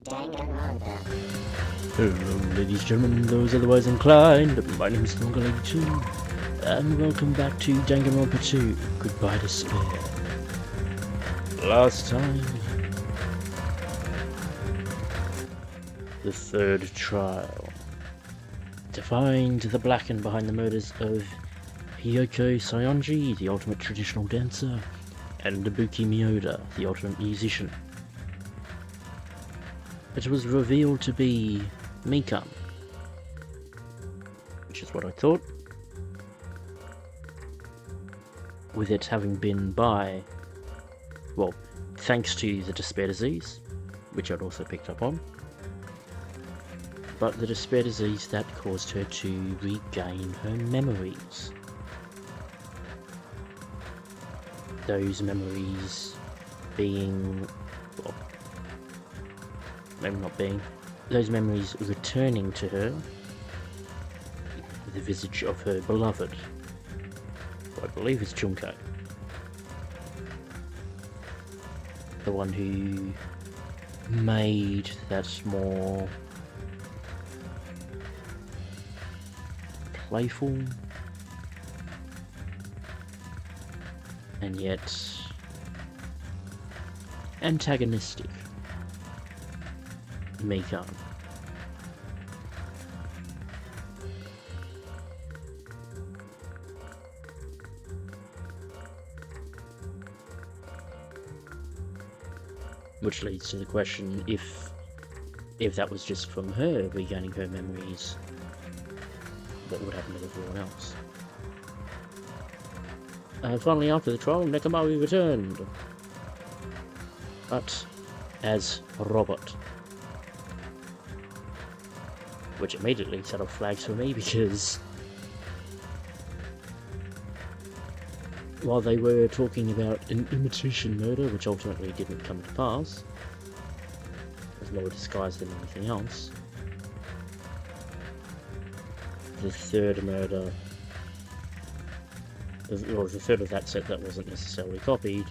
Danganronpa. Hello, ladies and gentlemen, those otherwise inclined. My name is Lady2, and welcome back to Danganronpa 2. Goodbye Despair. Last time, the third trial. To find the blackened behind the murders of Hiyoko Sayonji, the ultimate traditional dancer, and Ibuki Miyoda, the ultimate musician. It was revealed to be Mikan, which is what I thought, with it having been by, well, thanks to the despair disease, which I'd also picked up on, but the despair disease that caused her to regain her memories. Those memories being, well, maybe not being, those memories returning to her with the visage of her beloved, who I believe is Junko, the one who made that more playful and yet antagonistic Mikan. Which leads to the question, if that was just from her regaining her memories, what would happen to everyone else? Finally, after the trial, Nekomaru returned, but as a robot. Which immediately set off flags for me, because while they were talking about an imitation murder, which ultimately didn't come to pass, it was more a disguise than anything else, the third murder, or the third of that set that wasn't necessarily copied,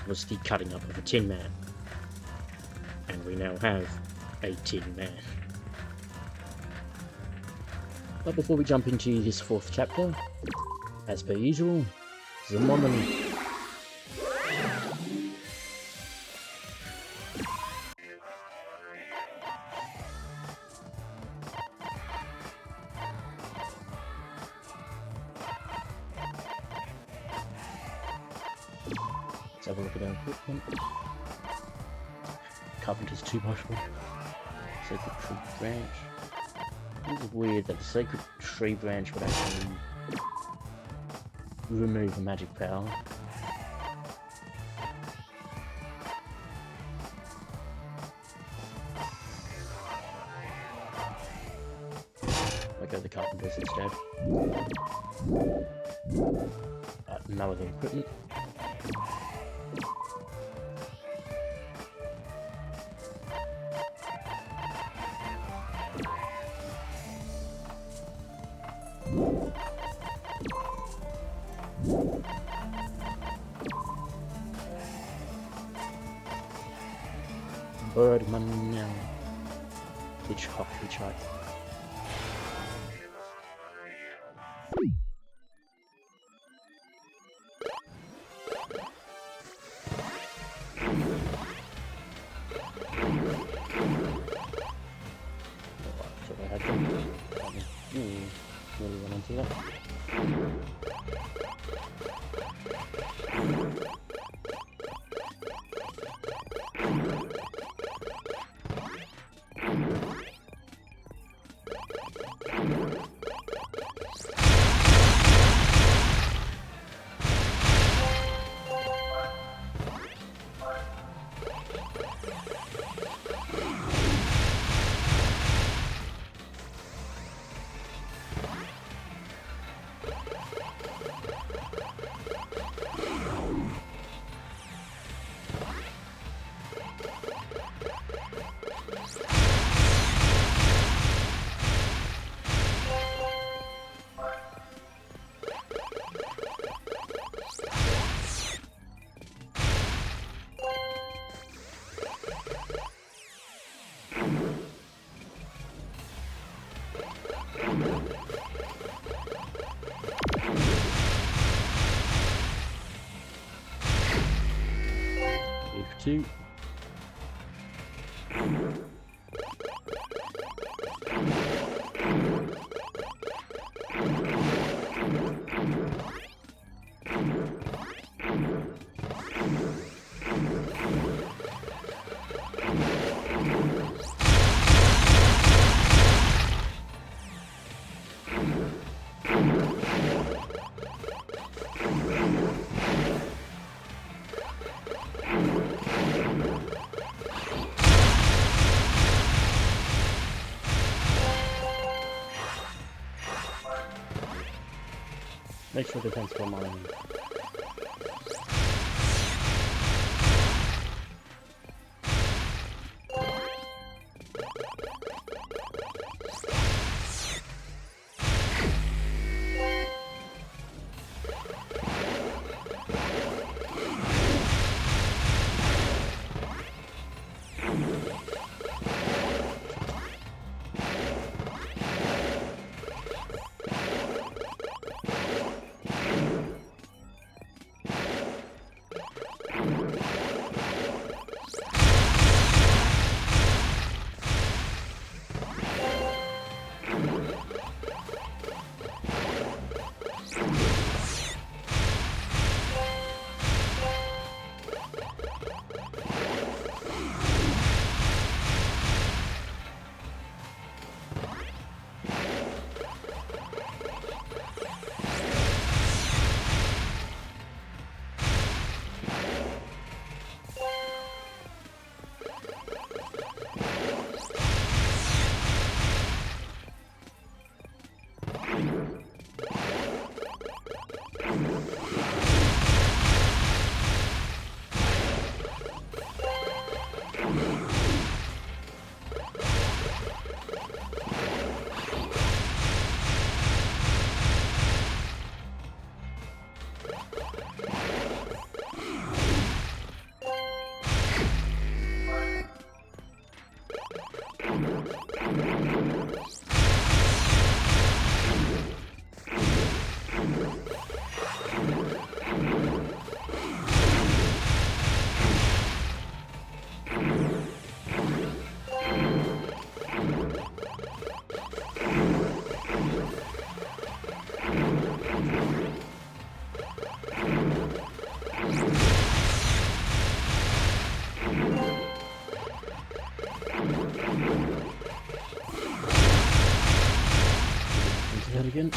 was the cutting up of a Tin Man. And we now have a Tin Man. But before we jump into this fourth chapter, as per usual, the Monomi. Let's have a look at our equipment. Carpenter's 2x4. Sacred Tree Branch. It's weird that the Sacred Tree Branch would actually remove a magic power. I'll go the Carpenters instead. No other equipment. Birdman now. Hitchhike. So I had them. Really went into that. 2. Extra defense for Monomi. Into that again.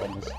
Almost.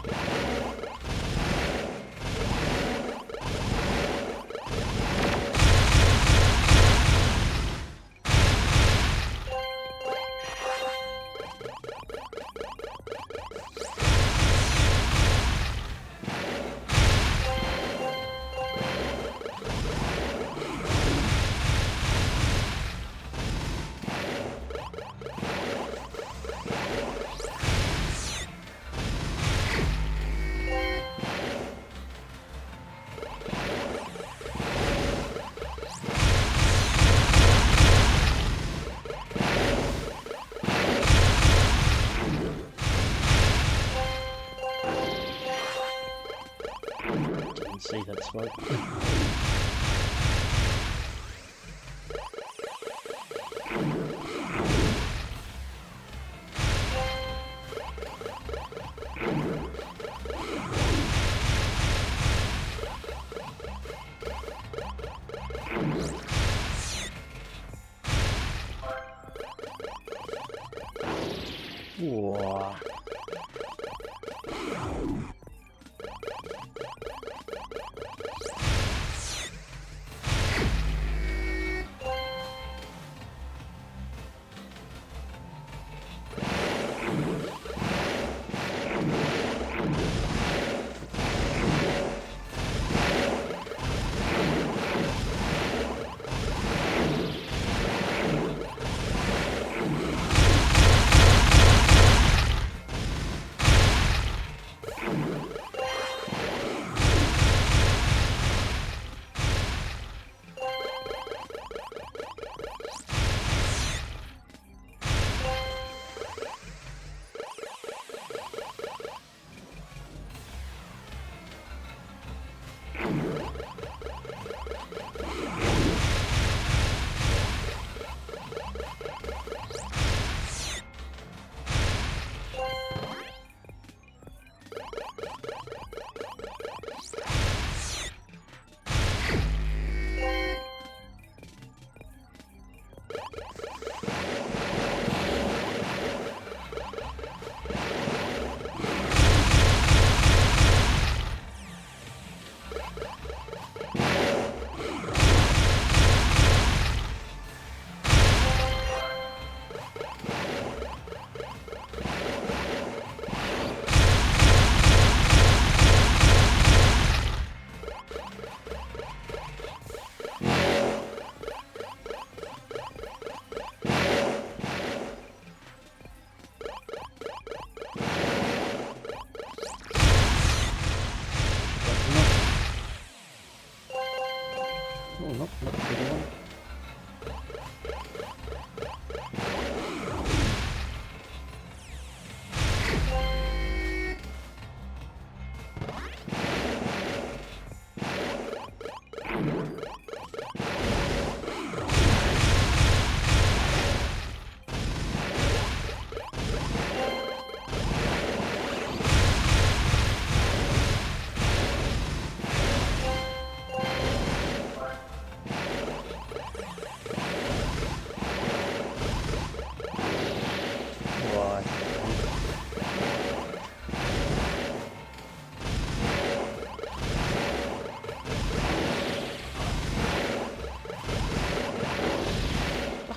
Didn't see that smoke. Whoa. not the pretty one.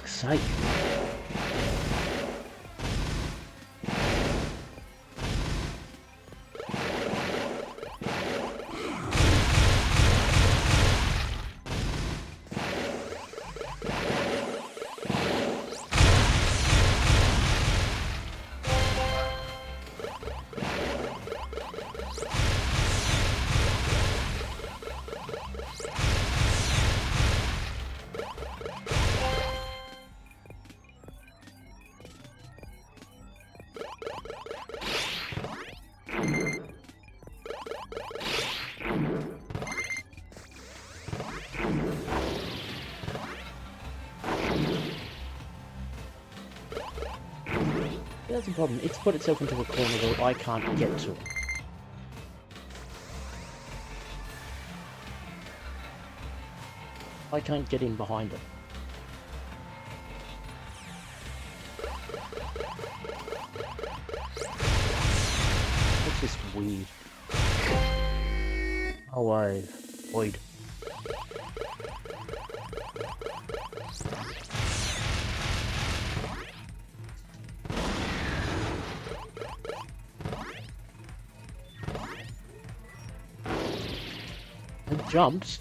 Sake. That's the problem. It's put itself into a corner that I can't get to. I can't get in behind it. That's just weird. Oh, wait. Void. Jumps.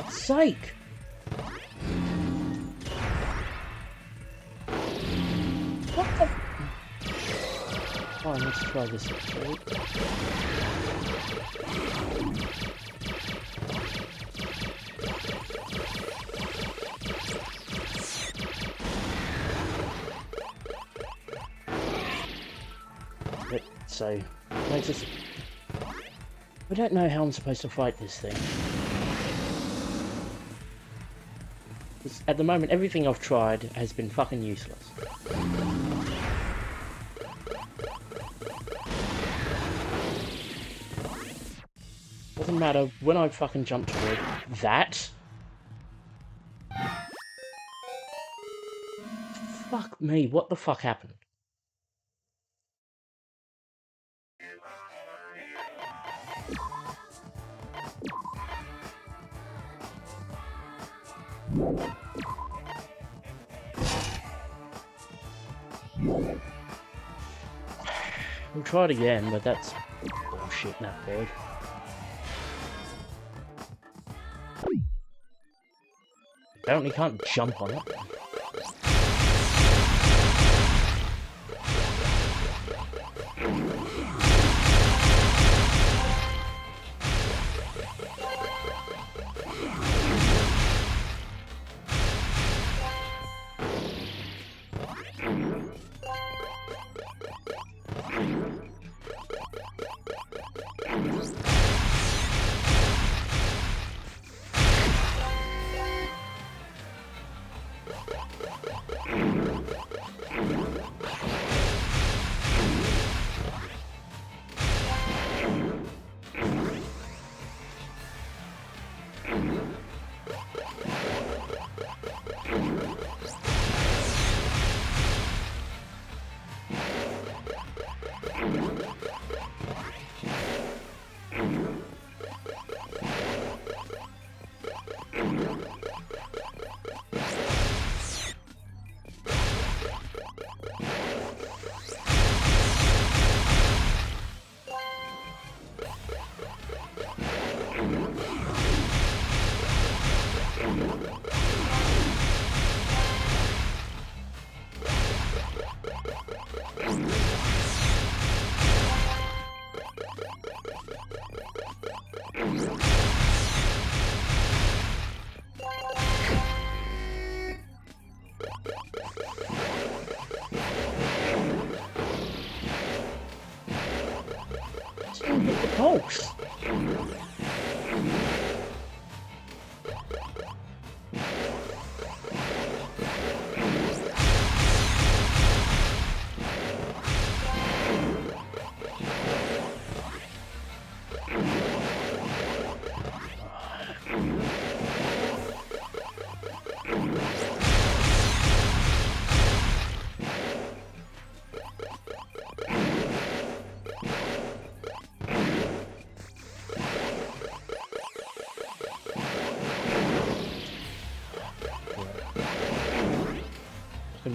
Sake! What the? Fine, let's try this actually. So, notice. I don't know how I'm supposed to fight this thing. At the moment, everything I've tried has been fucking useless. Doesn't matter, when I fucking jump toward that... Fuck me, what the fuck happened? We'll try it again, but that's bullshit, that bird. Apparently can't jump on it.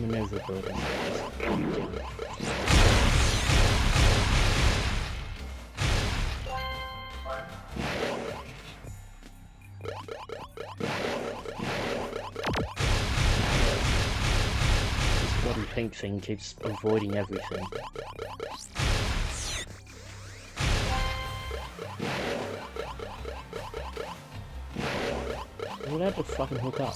maneuver building. This bloody pink thing keeps avoiding everything. We're allowed to fucking hook up.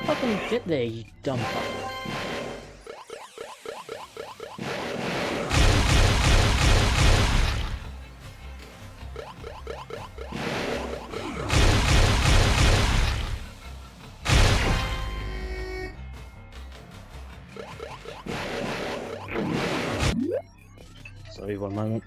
Fucking get there, you dumb fuck. Sorry, one moment.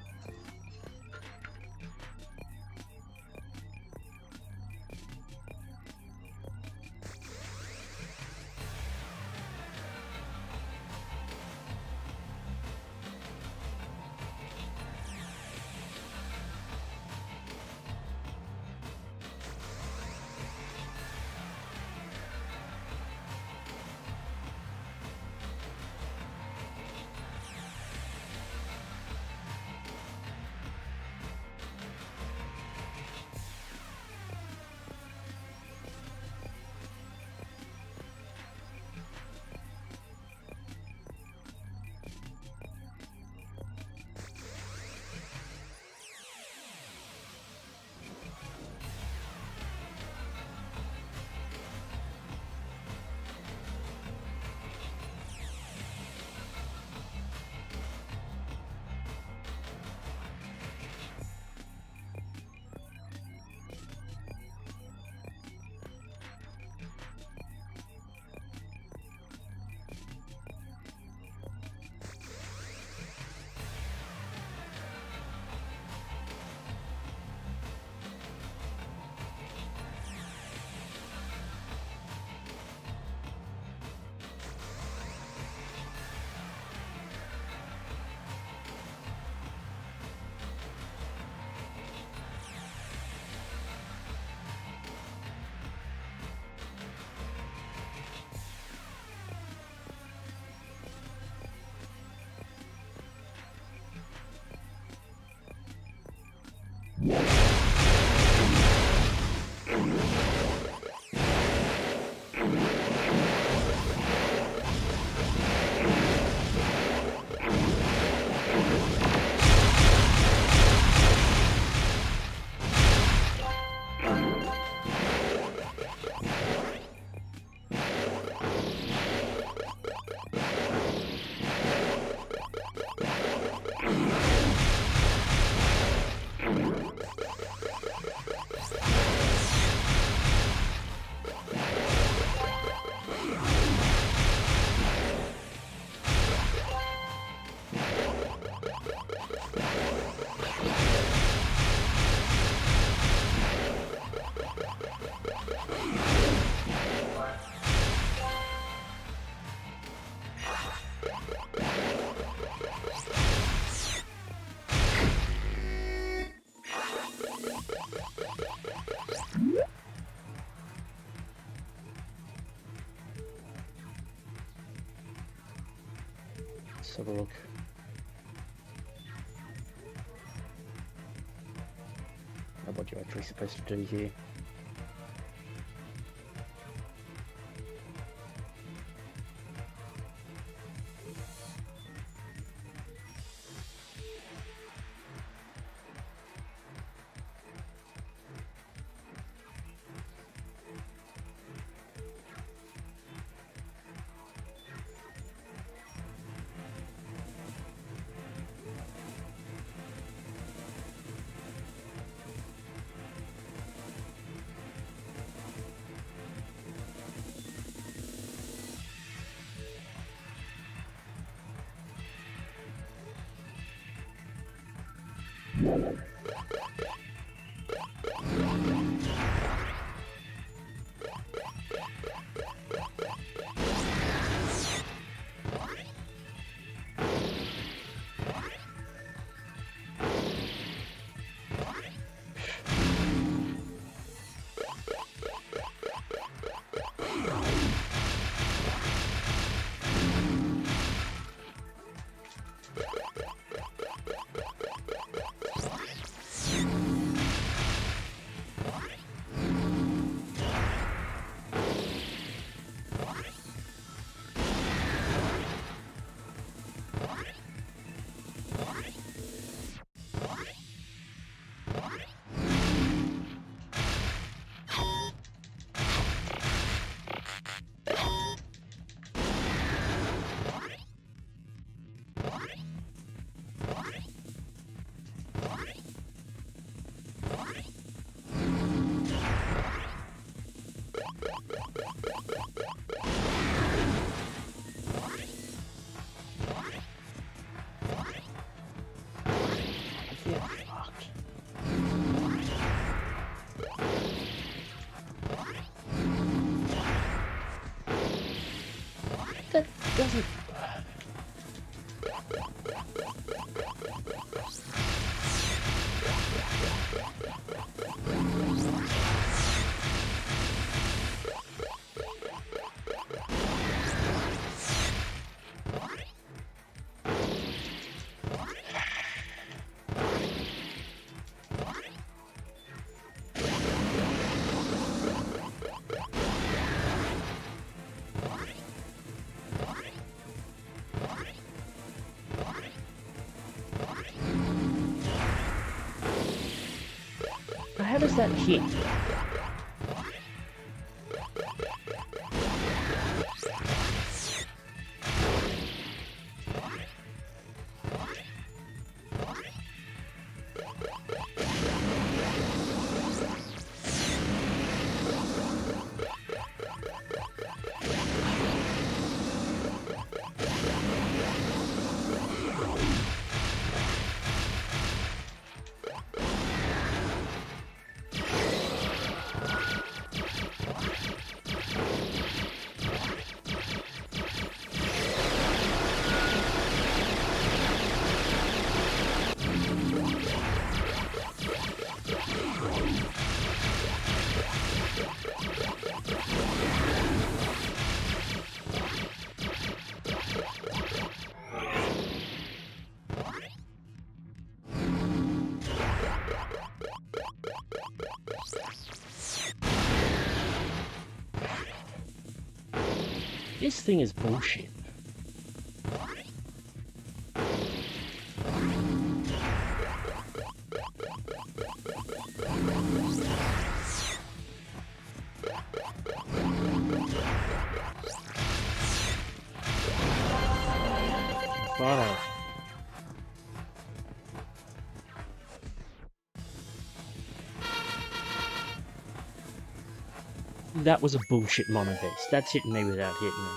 have a look. What you're actually supposed to do here. That doesn't... How does that hit? This thing is bullshit. Wow. That was a bullshit mono base. That's hitting me without hitting me.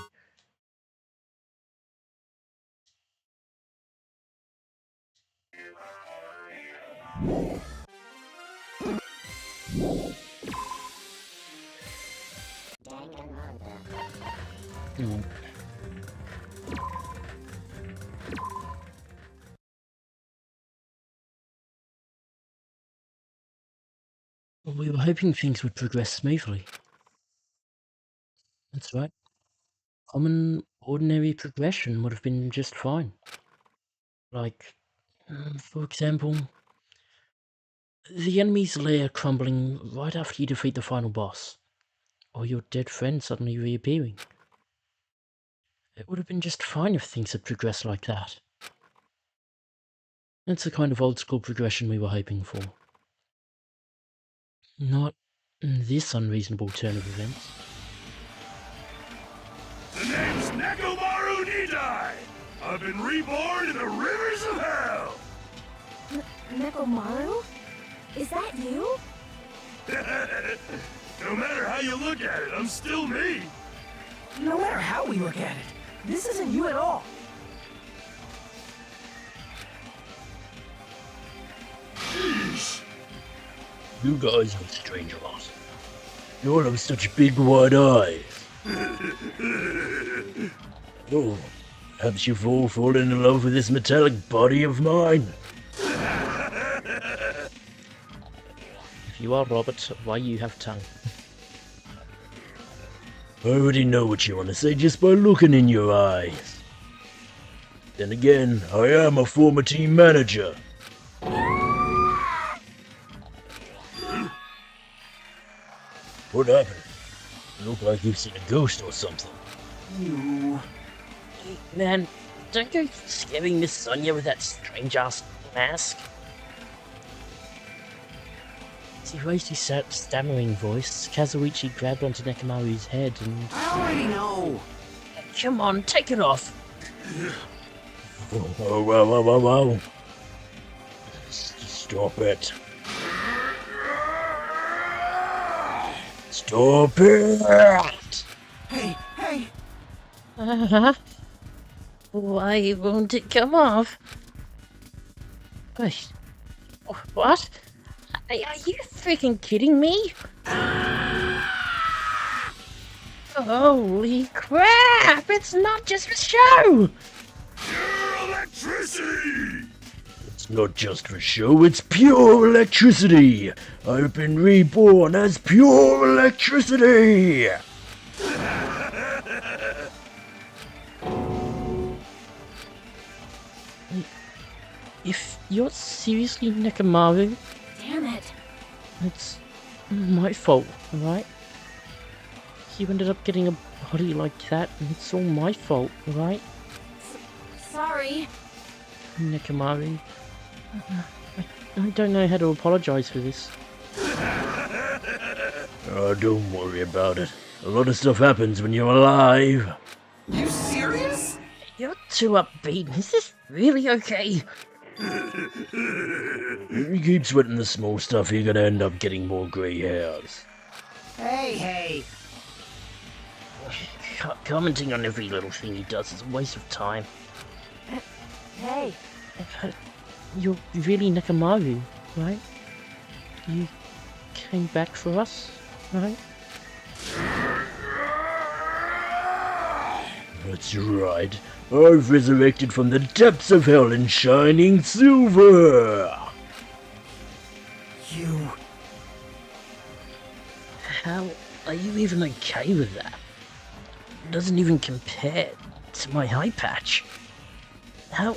Mm. Well, we were hoping things would progress smoothly. That's right. common, ordinary progression would have been just fine. Like, for example, the enemy's lair crumbling right after you defeat the final boss, or your dead friend suddenly reappearing. It would have been just fine if things had progressed like that. That's the kind of old-school progression we were hoping for. Not this unreasonable turn of events. The name's Nekomaru Nidai! I've been reborn in the rivers of hell! Nekomaru? Is that you? No matter how you look at it, I'm still me! No matter how we look at it, this isn't you at all. Sheesh! You guys are strange lot. You all have such big wide eyes. Oh, perhaps you've all fallen in love with this metallic body of mine. If you are Robert, why you have tongue? I already know what you want to say just by looking in your eyes. Then again, I am a former team manager. What happened? You look like you've seen a ghost or something. You... Man, don't go scaring Miss Sonia with that strange-ass mask. As he raised his stammering voice, Kazuichi grabbed onto Nekomaru's head and... I already know. Come on, take it off! Whoa. Stop it. Stop it! Hey! Why won't it come off? Wait, what? Are you freaking kidding me? Holy crap! It's not just a show! Pure electricity! It's not just for show, it's pure electricity! I've been reborn as pure electricity! If you're seriously Nekomaru, Damn it. it's my fault, alright? You ended up getting a body like that, and it's all my fault, alright? Sorry. Nekomaru, I don't know how to apologize for this. Oh, don't worry about it. A lot of stuff happens when you're alive. You serious? You're too upbeat. Is this really okay? If you keep sweating the small stuff, you're gonna end up getting more grey hairs. Hey! Commenting on every little thing he does is a waste of time. Hey. You're really Nekomaru, right? You came back for us, right? That's right. I've resurrected from the depths of hell in shining silver! You... How are you even okay with that? It doesn't even compare to my eye patch. How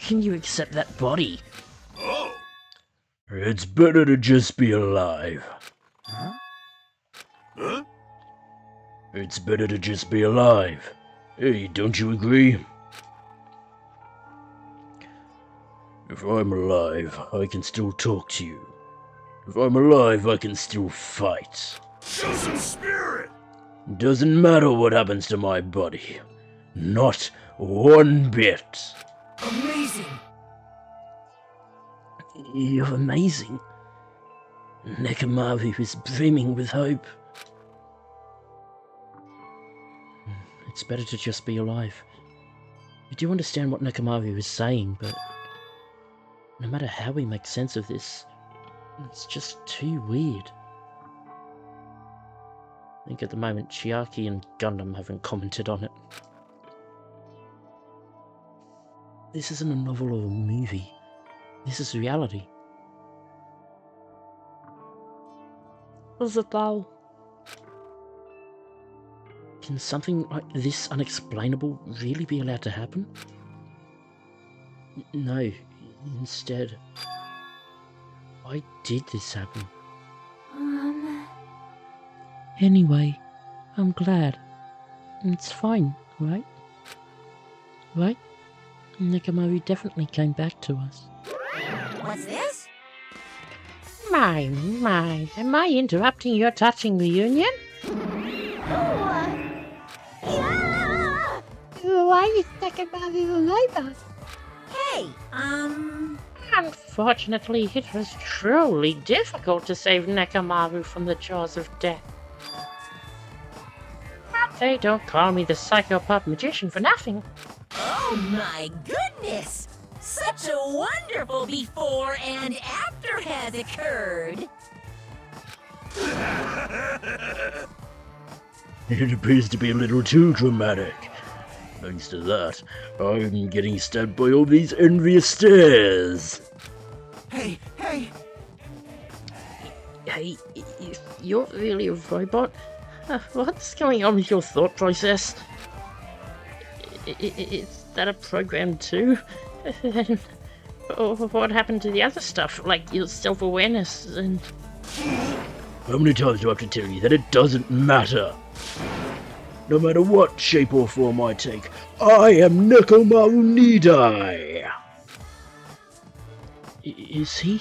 can you accept that body? Oh! It's better to just be alive. Huh? It's better to just be alive. Hey, don't you agree? If I'm alive, I can still talk to you. If I'm alive, I can still fight. Show some spirit! Doesn't matter what happens to my body. Not one bit. Amazing! You're amazing. Nekomaru is brimming with hope. It's better to just be alive. I do understand what Nekomaru is saying, but no matter how we make sense of this, it's just too weird. I think at the moment Chiaki and Gundam haven't commented on it. This isn't a novel or a movie. This is reality. Was it though? Can something like this unexplainable really be allowed to happen? No, instead, why did this happen? Anyway, I'm glad. It's fine, right? Right? Nekomaru definitely came back to us. What's this? My, am I interrupting your touching reunion? Yeah! Why is Nekomaru a robot? Hey, Unfortunately, it was truly difficult to save Nekomaru from the jaws of death. But they don't call me the psychopath magician for nothing. Oh my goodness! Such a wonderful before and after has occurred. It appears to be a little too dramatic. Thanks to that, I'm getting stabbed by all these envious stares. Hey, hey! Hey, if you're really a robot, what's going on with your thought process? Is that a program too? Or what happened to the other stuff, like your self-awareness and... How many times do I have to tell you that it doesn't matter? No matter what shape or form I take, I am Nekomaru Nidai! Is he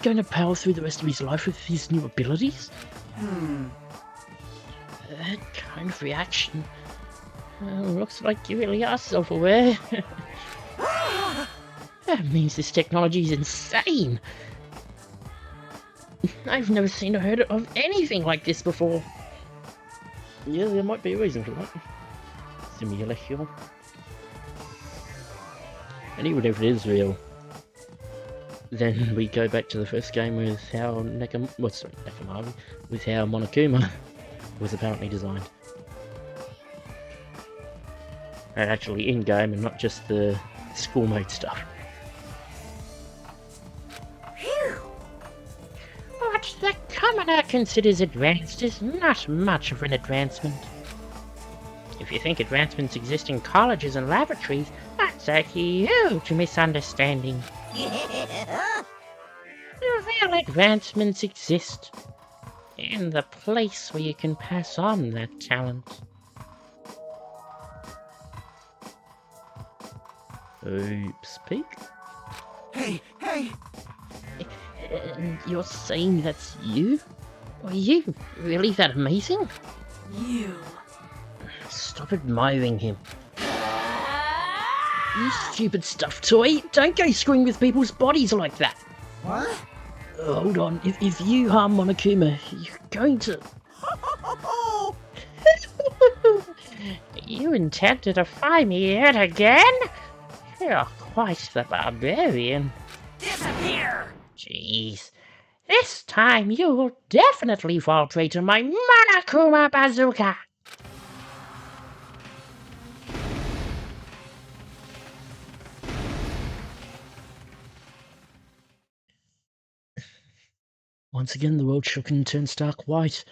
going to power through the rest of his life with his new abilities? That kind of reaction looks like you really are self-aware. That means this technology is insane. I've never seen or heard of anything like this before. Yeah, there might be a reason for that. Simulation. And even if it is real, then we go back to the first game with how Nekomaru, with how Monokuma was apparently designed. And actually in-game and not just the school mode stuff. What the commoner considers advanced is not much of an advancement. If you think advancements exist in colleges and laboratories, that's a huge misunderstanding. Real advancements exist in the place where you can pass on that talent. Oops, peek. Hey, hey! You're saying that's you? Are you really that amazing? You. Stop admiring him. You stupid stuffed toy! Don't go screwing with people's bodies like that! What? Hold on, if you harm Monokuma, you're going to... You intend to defy me yet again? You're quite the barbarian. Disappear! Jeez. This time you will definitely fall prey to my Monokuma bazooka! Once again the world shook and turned stark white.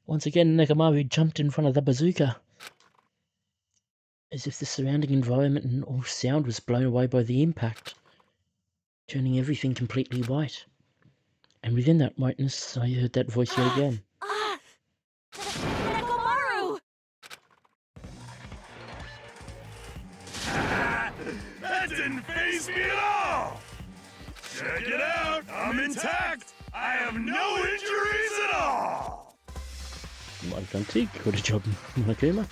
Once again Nekomaru jumped in front of the bazooka. As if the surrounding environment and all sound was blown away by the impact, turning everything completely white. And within that whiteness, I heard that voice yet again. Nekomaru! That didn't faze me at all! Check it out! I'm intact! I have no injuries at all! Fantastic. Good job, Monokuma.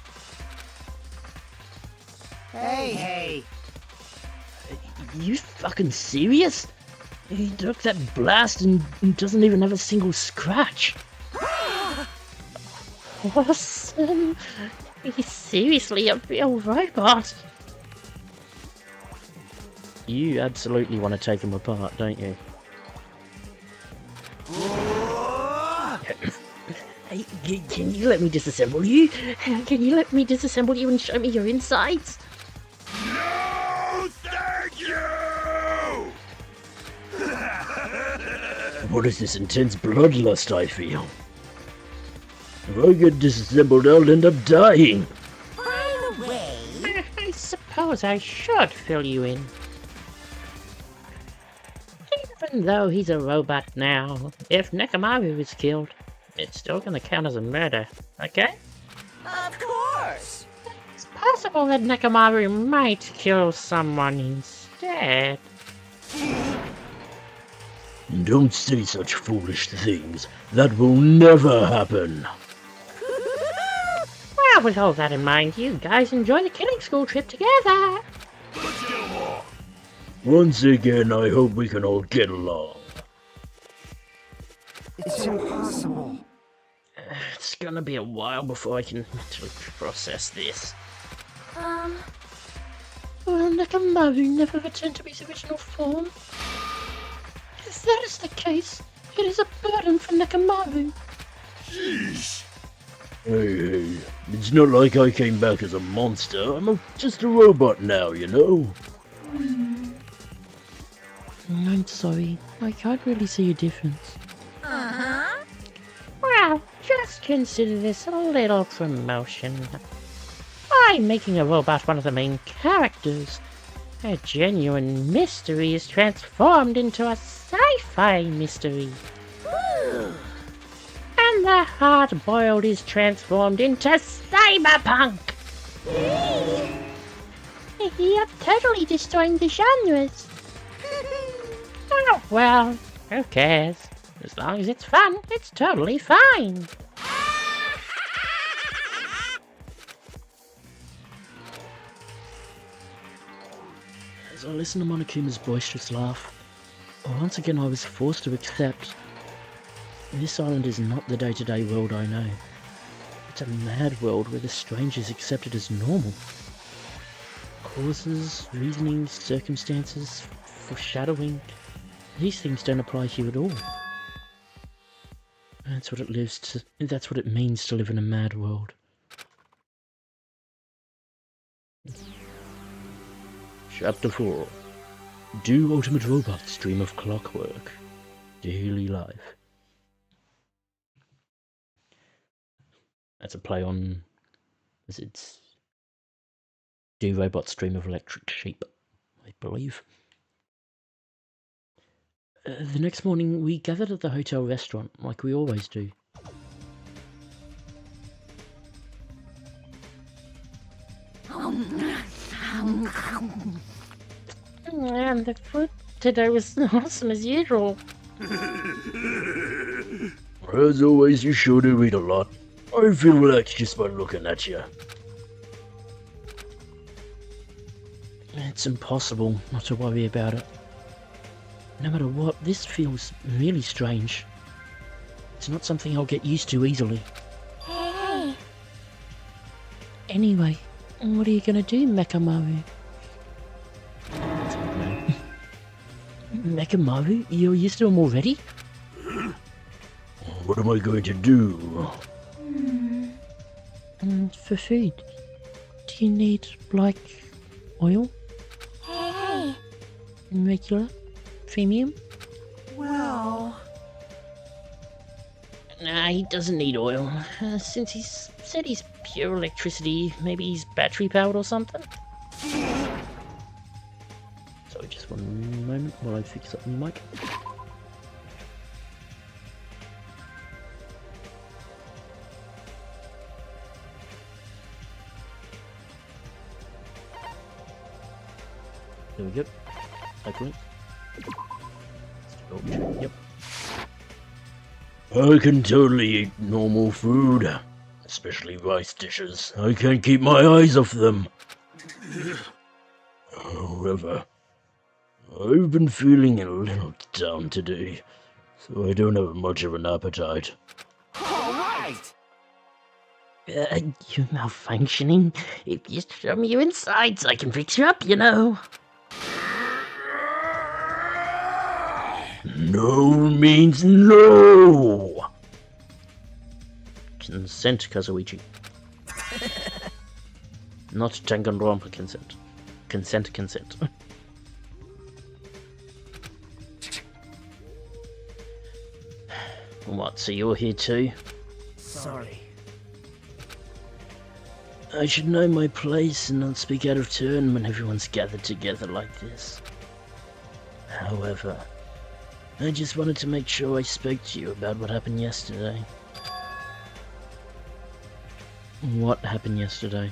Hey, hey! You fucking serious? He took that blast and doesn't even have a single scratch. Awesome. He's seriously a real robot. You absolutely want to take him apart, don't you? Hey, can you let me disassemble you? Can you let me disassemble you and show me your insides? No, thank you! What is this intense bloodlust I feel? If I get disassembled, I'll end up dying. By the way, I suppose I should fill you in. Even though he's a robot now, if Nekomaru is killed, it's still gonna count as a murder, okay? of course. It's possible that Nekomaru might kill someone instead. Don't say such foolish things. That will never happen. Well, with all that in mind, you guys enjoy the killing school trip together. Let's get along. Once again, I hope we can all get along. It's impossible. It's gonna be a while before I can mentally process this. Will Nekomaru never return to his original form? If that is the case, it is a burden for Nekomaru. Sheesh. Hey, it's not like I came back as a monster. I'm just a robot now, you know? I'm sorry. I can't really see a difference. Uh-huh. Well, just consider this a little promotion. By making a robot one of the main characters, a genuine mystery is transformed into a sci-fi mystery. And the hard-boiled is transformed into cyberpunk! You're totally destroying the genres. Oh, well, who cares? As long as it's fun, it's totally fine. As I listened to Monokuma's boisterous laugh, once again I was forced to accept this island is not the day-to-day world I know. It's a mad world where the strange is accepted as normal. Causes, reasonings, circumstances, foreshadowing, these things don't apply to you at all. That's what it means to live in a mad world. Chapter 4. Do ultimate robots dream of clockwork? Daily life. That's a play on... It's... Do robots dream of electric sheep? I believe. The next morning, we gathered at the hotel restaurant, like we always do. And the food today was awesome as usual. As always, you sure do eat a lot. I feel relaxed just by looking at you. It's impossible not to worry about it. No matter what, this feels really strange. It's not something I'll get used to easily. Hey. Anyway, what are you gonna do, Nekomaru? Nekomaru? You're used to him already? What am I going to do? For food. Do you need, like, oil? Hey. Regular? Premium? Well... Nah, he doesn't need oil. Since he's said he's pure electricity, maybe he's battery powered or something? Sorry, just one moment while I fix up my mic. There we go. Hopefully. Yep. I can totally eat normal food, especially rice dishes. I can't keep my eyes off them. However, I've been feeling a little down today, so I don't have much of an appetite. Alright! You're malfunctioning. If you show me your insides, I can fix you up, you know. No means no! Consent, Kazuichi. Not Danganronpa consent. Consent. What, so you're here too? Sorry. I should know my place and not speak out of turn when everyone's gathered together like this. However, I just wanted to make sure I spoke to you about what happened yesterday. What happened yesterday?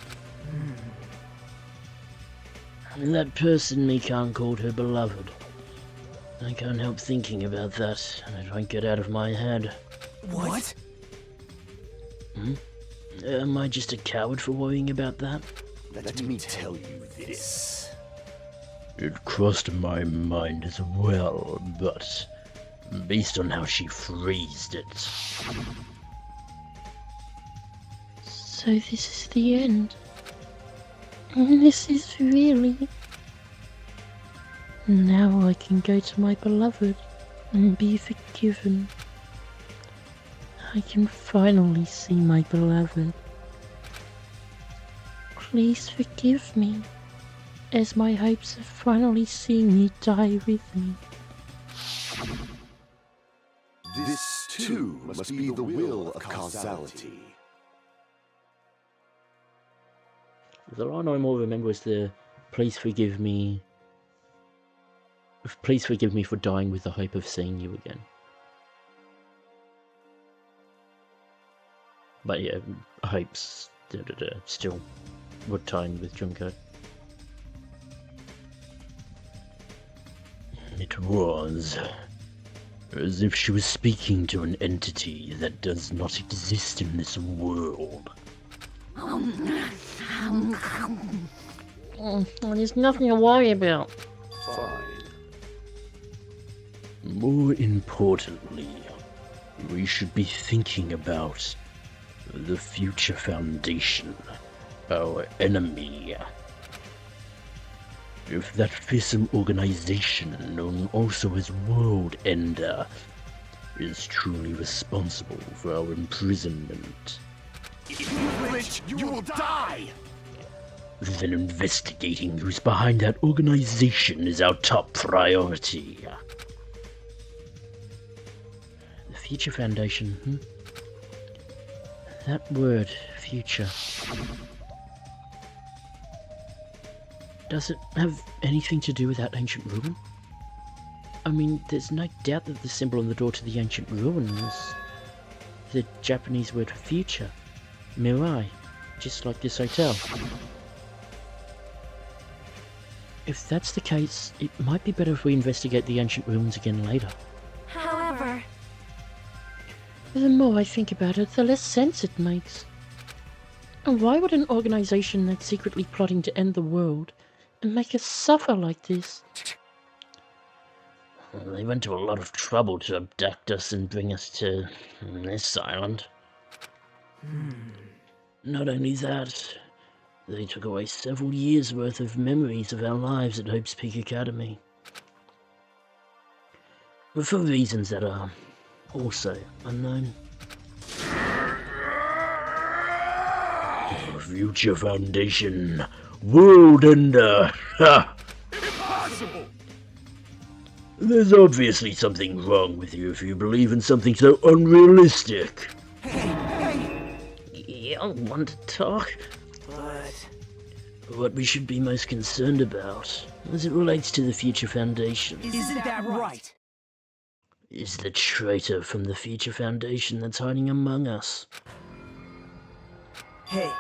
That person Mikan called her beloved. I can't help thinking about that, and it won't get out of my head. What? Am I just a coward for worrying about that? Let me tell you this. It crossed my mind as well, but based on how she phrased it. So this is the end. This is really... Now I can go to my beloved and be forgiven. I can finally see my beloved. Please forgive me, as my hopes of finally seeing you die with me. This, too, must be the will of causality. The line I more remember was the please forgive me for dying with the hope of seeing you again. But yeah, hopes still were tying with Junko. It was as if she was speaking to an entity that does not exist in this world. There's nothing to worry about. Fine. More importantly, we should be thinking about the Future Foundation, our enemy. If that fearsome organization, known also as World Ender, is truly responsible for our imprisonment, If you flinch, you will die! then investigating who's behind that organization is our top priority. The Future Foundation, That word, future. Does it have anything to do with that ancient ruin? I mean, there's no doubt that the symbol on the door to the ancient ruin was the Japanese word for future, Mirai, just like this hotel. If that's the case, it might be better if we investigate the ancient ruins again later. However, The more I think about it, the less sense it makes. And why would an organization that's secretly plotting to end the world and make us suffer like this? They went to a lot of trouble to abduct us and bring us to this island. Not only that, they took away several years' worth of memories of our lives at Hope's Peak Academy. But for reasons that are also unknown. Future Foundation, World Ender, ha! Impossible! There's obviously something wrong with you if you believe in something so unrealistic. You don't want to talk? But... What we should be most concerned about, as it relates to the Future Foundation, Isn't that right? is the traitor from the Future Foundation that's hiding among us. Hey,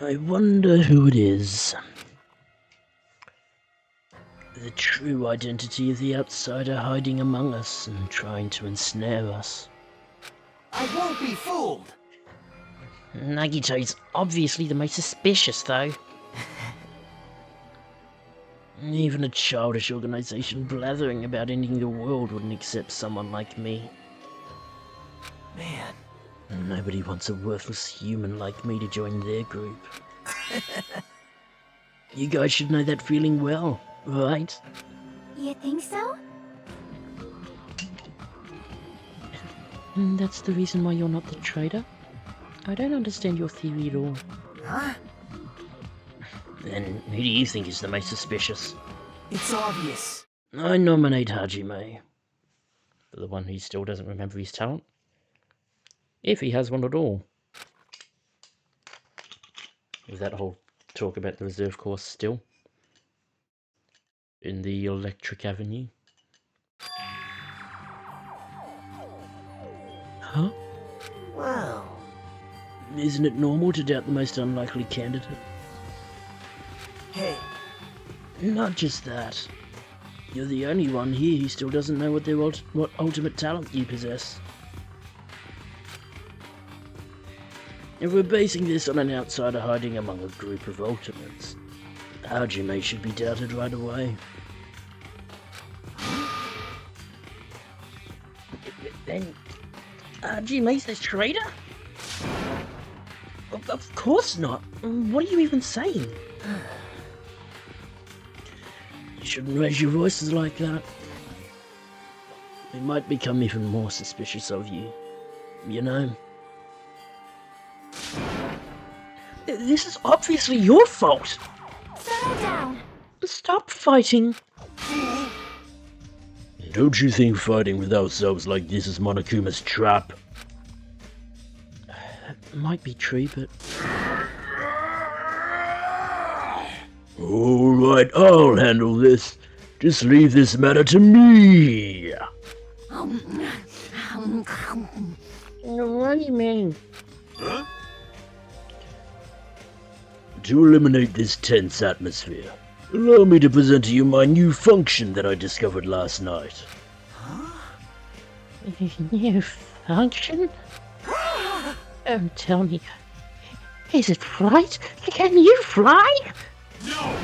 I wonder who it is. The true identity of the outsider hiding among us and trying to ensnare us. I won't be fooled! Nagito's obviously the most suspicious, though. Even a childish organization blathering about ending the world wouldn't accept someone like me. Man, Nobody wants a worthless human like me to join their group. You guys should know that feeling well, right? you think so? And that's the reason why you're not the traitor? I don't understand your theory at all. huh? Then who do you think is the most suspicious? It's obvious. I nominate Hajime. The one who still doesn't remember his talent. If he has one at all. Is that whole talk about the reserve course still? In the Electric Avenue? Huh? Well, Isn't it normal to doubt the most unlikely candidate? hey, Not just that. You're the only one here who still doesn't know what ultimate talent you possess. If we're basing this on an outsider hiding among a group of ultimates, Hajime should be doubted right away. Then, Hajime's the traitor? Of course not. What are you even saying? You shouldn't raise your voices like that. We might become even more suspicious of you. You know? This is obviously your fault! Settle down. Stop fighting! Don't you think fighting with ourselves like this is Monokuma's trap? That might be true, but... Alright, I'll handle this. Just leave this matter to me! What do you mean? Huh? To eliminate this tense atmosphere, allow me to present to you my new function that I discovered last night. New function? Oh, tell me, is it flight? Can you fly? No!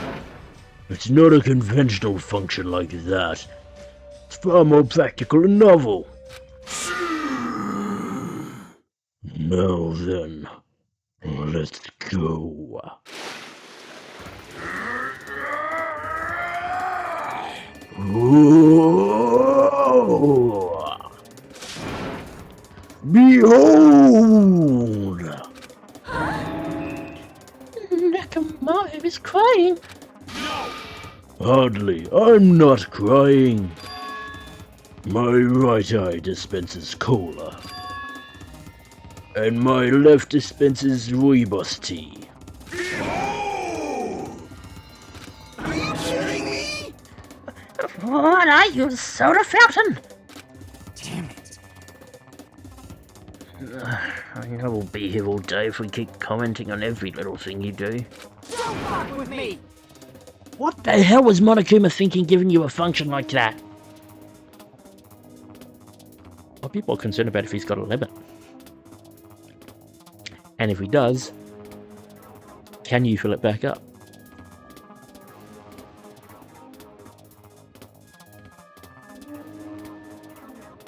It's not a conventional function like that. It's far more practical and novel. Now then, let's go. Whoa! Behold! Nekomaru is crying. No! Hardly. I'm not crying. My right eye dispenses cola. And my left dispenses rooibos tea. Behold! are you kidding me? What are you, soda fountain? Damn it. I know we'll be here all day if we keep commenting on every little thing you do. Don't fuck with me. What The hell was Monokuma thinking giving you a function like that? Well, people are concerned about if he's got a limit. And if he does, can you fill it back up?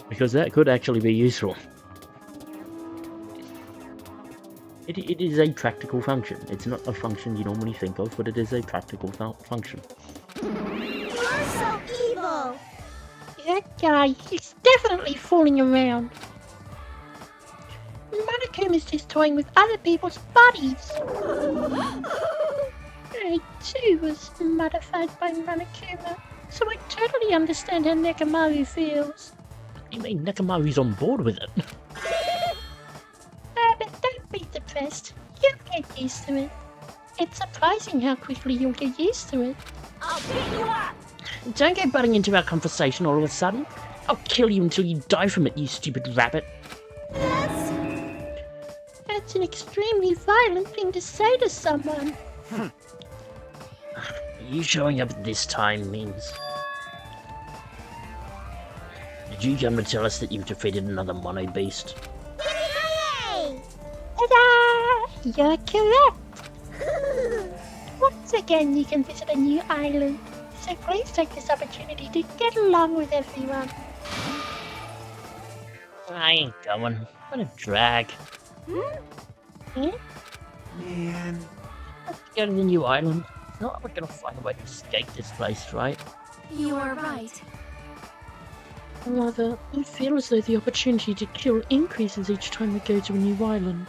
Because that could actually be useful. It is a practical function. It's not a function you normally think of, but it is a practical function. You're so evil. That guy, he's definitely fooling around. Monokuma's just toying with other people's bodies. I too was modified by Monokuma, so I totally understand how Nekomaru feels. You mean Nekomaru's on board with it? But don't be depressed. You'll get used to it. It's surprising how quickly you'll get used to it. I'll beat you up. Don't go butting into our conversation all of a sudden. I'll kill you until you die from it, you stupid rabbit. That's an extremely violent thing to say to someone. You showing up at this time means... Did you come to tell us that you've defeated another mono beast? Yay! Ta-da! You're correct. Once again, you can visit a new island. So please take this opportunity to get along with everyone. I ain't going. What a drag. Hmm? Man. Let's go to the new island. No, we're gonna find a way to escape this place, right? You are right. Rather, I feel as though the opportunity to kill increases each time we go to a new island.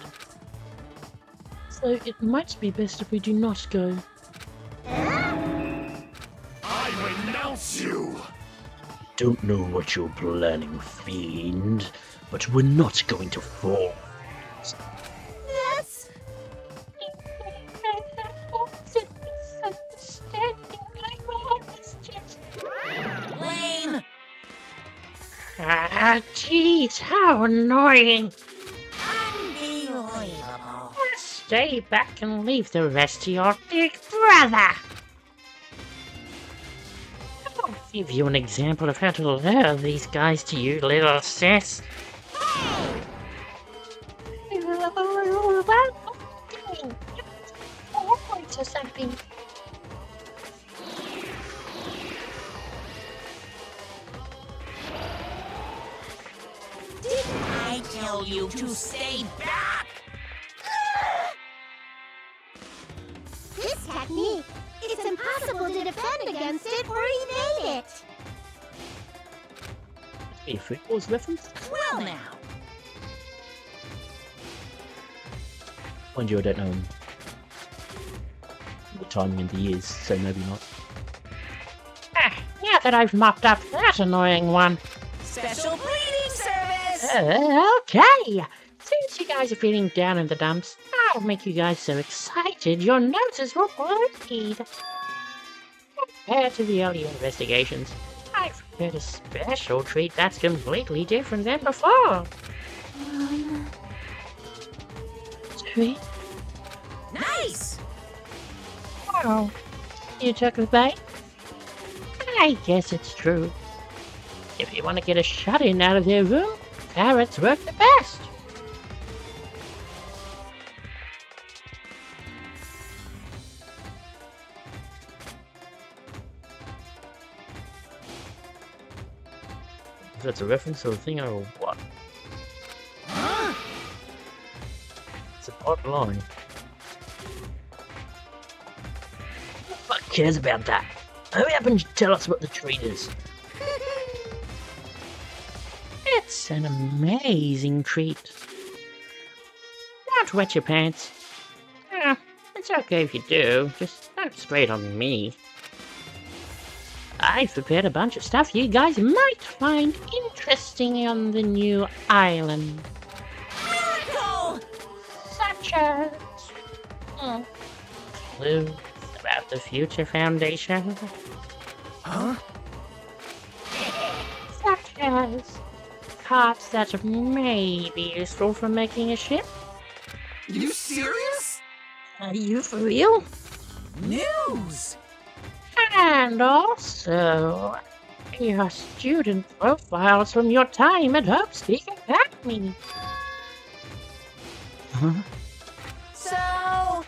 So it might be best if we do not go. I renounce you! Don't know what you're planning, fiend, but we're not going to fall. Yes. Jeez, how annoying! Unbelievable. Stay back and leave the rest to your big brother! I'll give you an example of how to lure these guys to you, little sis. Or something. Didn't I tell you to stay back? This technique, it's impossible to defend against it or evade it. A football's reference? Well now. Mind you, I don't know the timing of the years, so maybe not. Now that I've mopped up that annoying one. Special bleeding service. Okay! Since you guys are feeling down in the dumps, I'll make you guys so excited your noses will bleed. Compared to the earlier investigations, I've prepared a special treat that's completely different than before. Treat? Nice. Oh, you took the bait? I guess it's true. If you want to get a shut-in out of their room, carrots work the best. If that's a reference to a thing or what? It's an odd line. Who the fuck cares about that? Hurry up and tell us what the treat is. It's an amazing treat. Don't wet your pants. It's okay if you do, just don't spray it on me. I've prepared a bunch of stuff you guys might find interesting on the new island. Miracle. Such as... clues about the Future Foundation. Huh? Such as parts that may be useful for making a ship. You serious? Are you for real? News! And also, your student profiles from your time at Hope Speak Academy. Huh? So,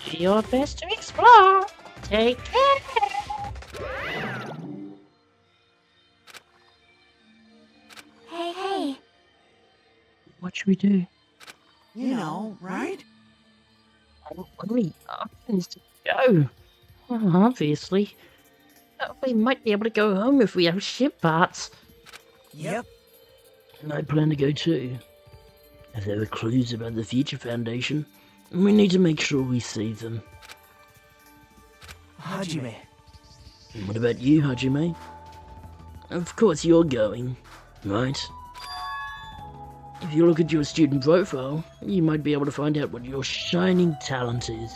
Do your best to explore. Take care. Hey. What should we do? You know, right? Only options to go. Well, obviously. We might be able to go home if we have ship parts. Yep. And I plan to go too. If there are clues about the Future Foundation, we need to make sure we see them. Hajime. And what about you, Hajime? Of course you're going, right? If you look at your student profile, you might be able to find out what your shining talent is.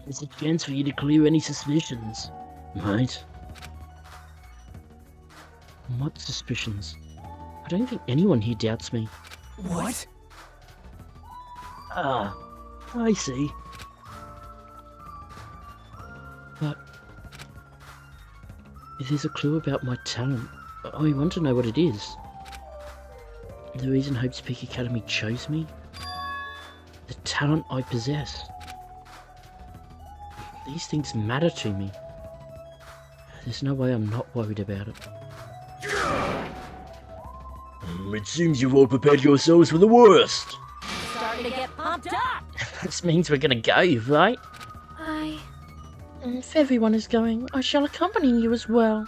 It's a chance for you to clear any suspicions, right? What suspicions? I don't think anyone here doubts me. What? Ah, I see. But if there's a clue about my talent, I want to know what it is. The reason Hope's Peak Academy chose me? The talent I possess. These things matter to me. There's no way I'm not worried about it. It seems you've all prepared yourselves for the worst. starting to get pumped up. This means we're gonna go, right? If everyone is going, I shall accompany you as well.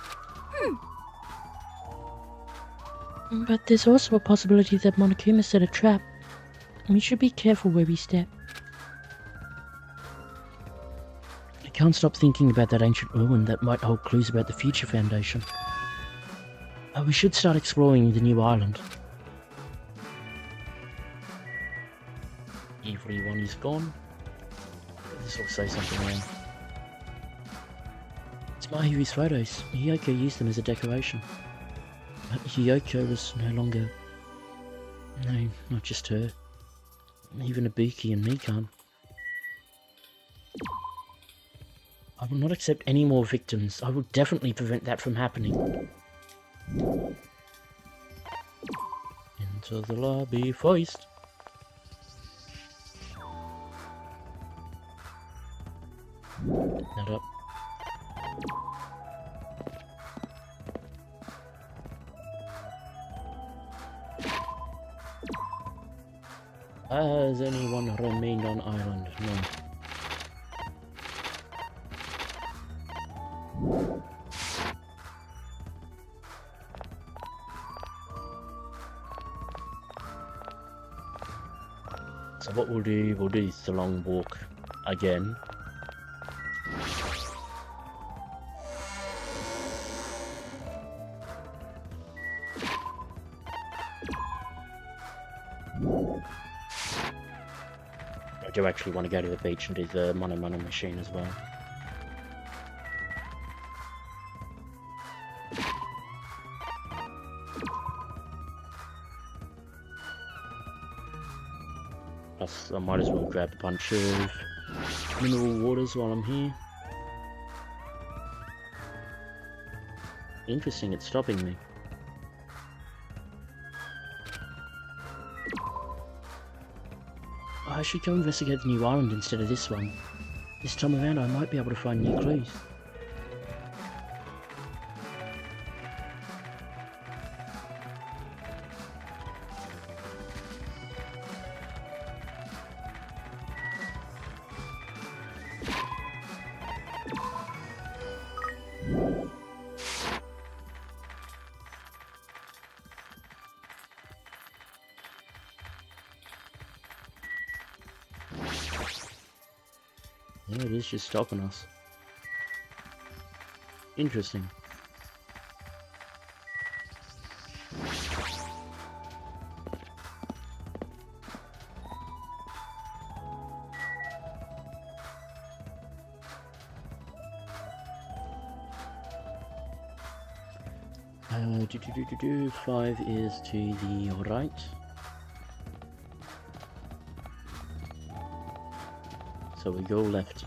But there's also a possibility that Monokuma set a trap. We should be careful where we step. I can't stop thinking about that ancient ruin that might hold clues about the Future Foundation. We should start exploring the new island. Every one is gone. This will say something wrong. It's Mahiru's photos. Hiyoko used them as a decoration. But Hiyoko was no longer... No, not just her. Even Ibuki and Mikan. I will not accept any more victims. I will definitely prevent that from happening. Into the lobby, Foist. That up. Has anyone remained on island? No. So what we'll do the long walk again. I do actually want to go to the beach and do the Monomi machine as well. Plus, I might as well grab a bunch of mineral waters while I'm here. Interesting, it's stopping me. I should go investigate the new island instead of this one. This time around I might be able to find new clues. Yeah, it is just stopping us. Interesting. Five is to the right. So we go left.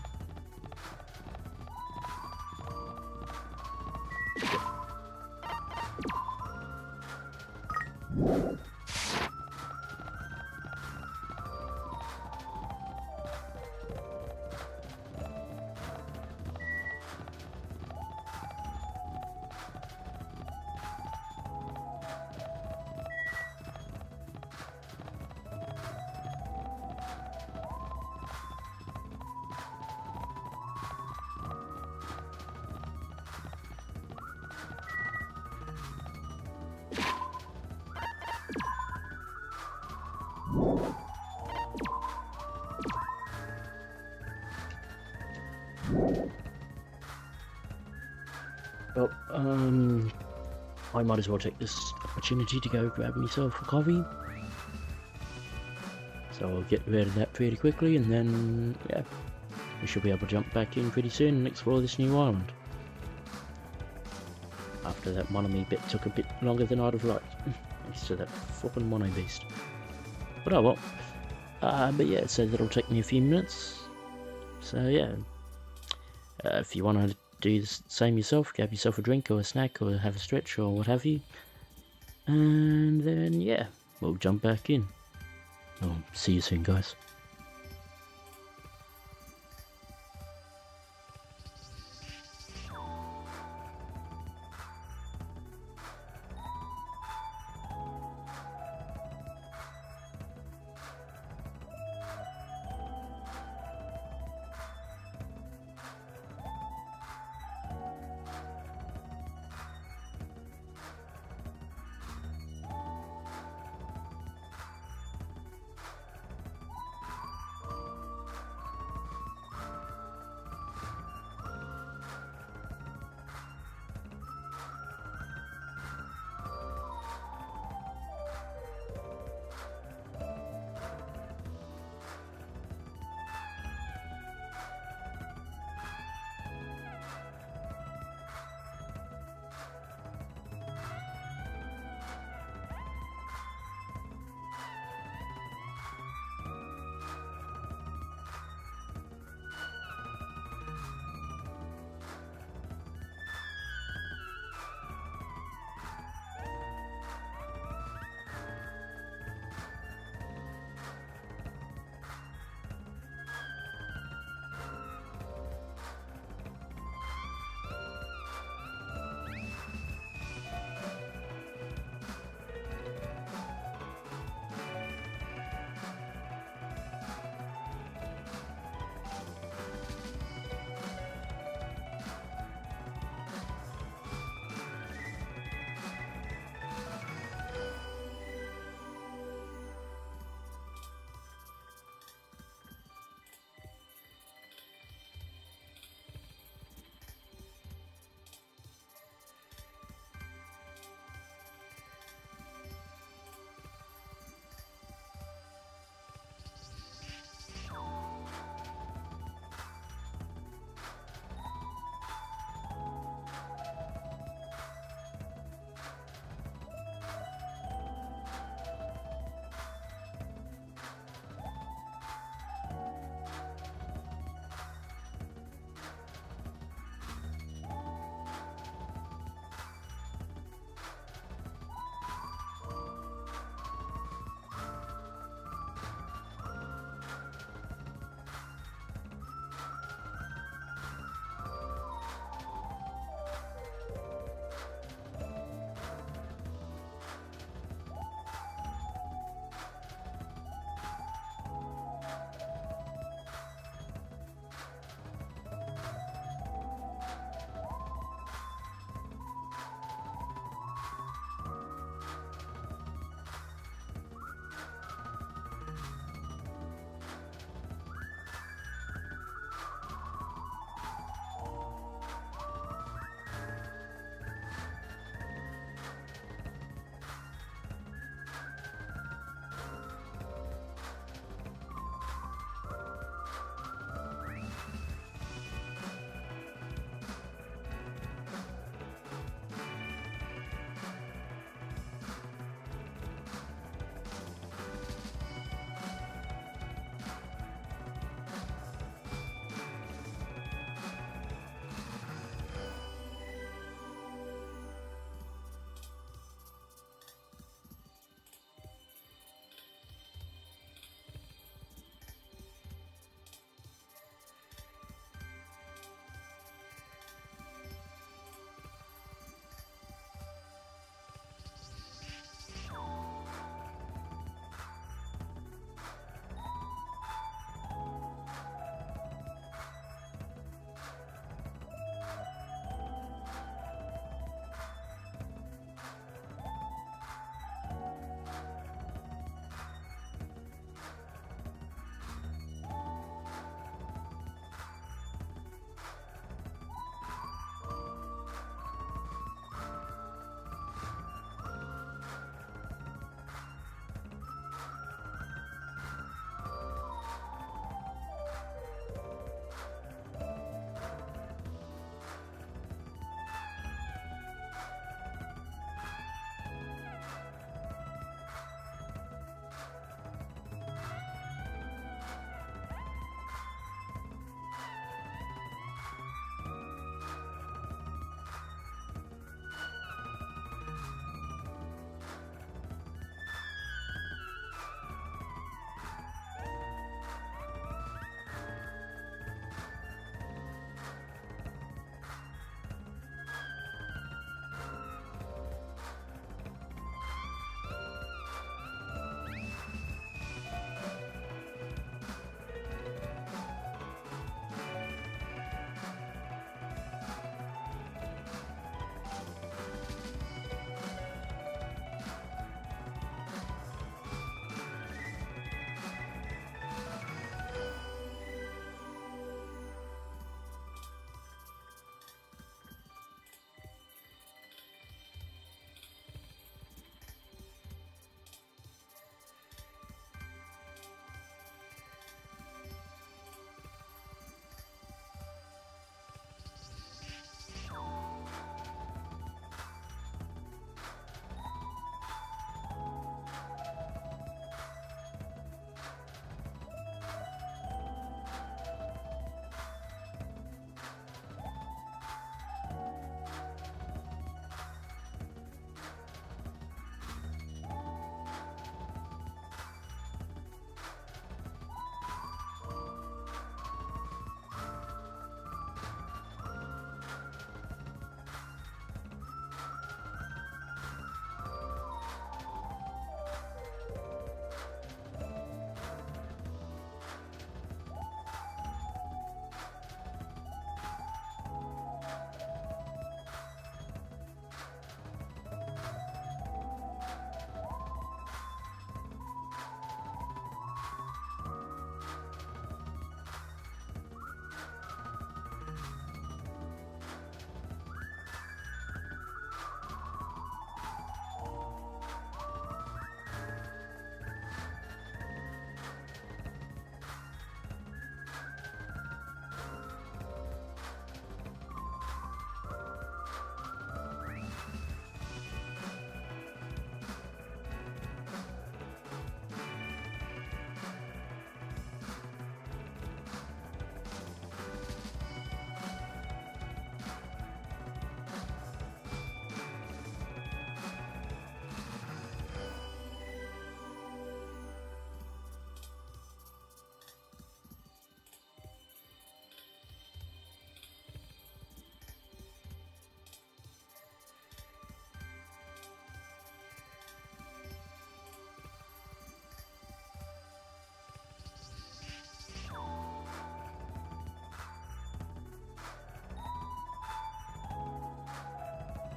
Well, I might as well take this opportunity to go grab myself a coffee. So I'll get rid of that pretty quickly, and then, yeah, we should be able to jump back in pretty soon and explore this new island. After that Monomi bit took a bit longer than I'd have liked. Thanks to that fucking Mono beast. But oh well. But yeah, so that'll take me a few minutes. So yeah, if you want to do the same yourself, grab yourself a drink or a snack or have a stretch or what have you. And then yeah, we'll jump back in. I'll see you soon, guys.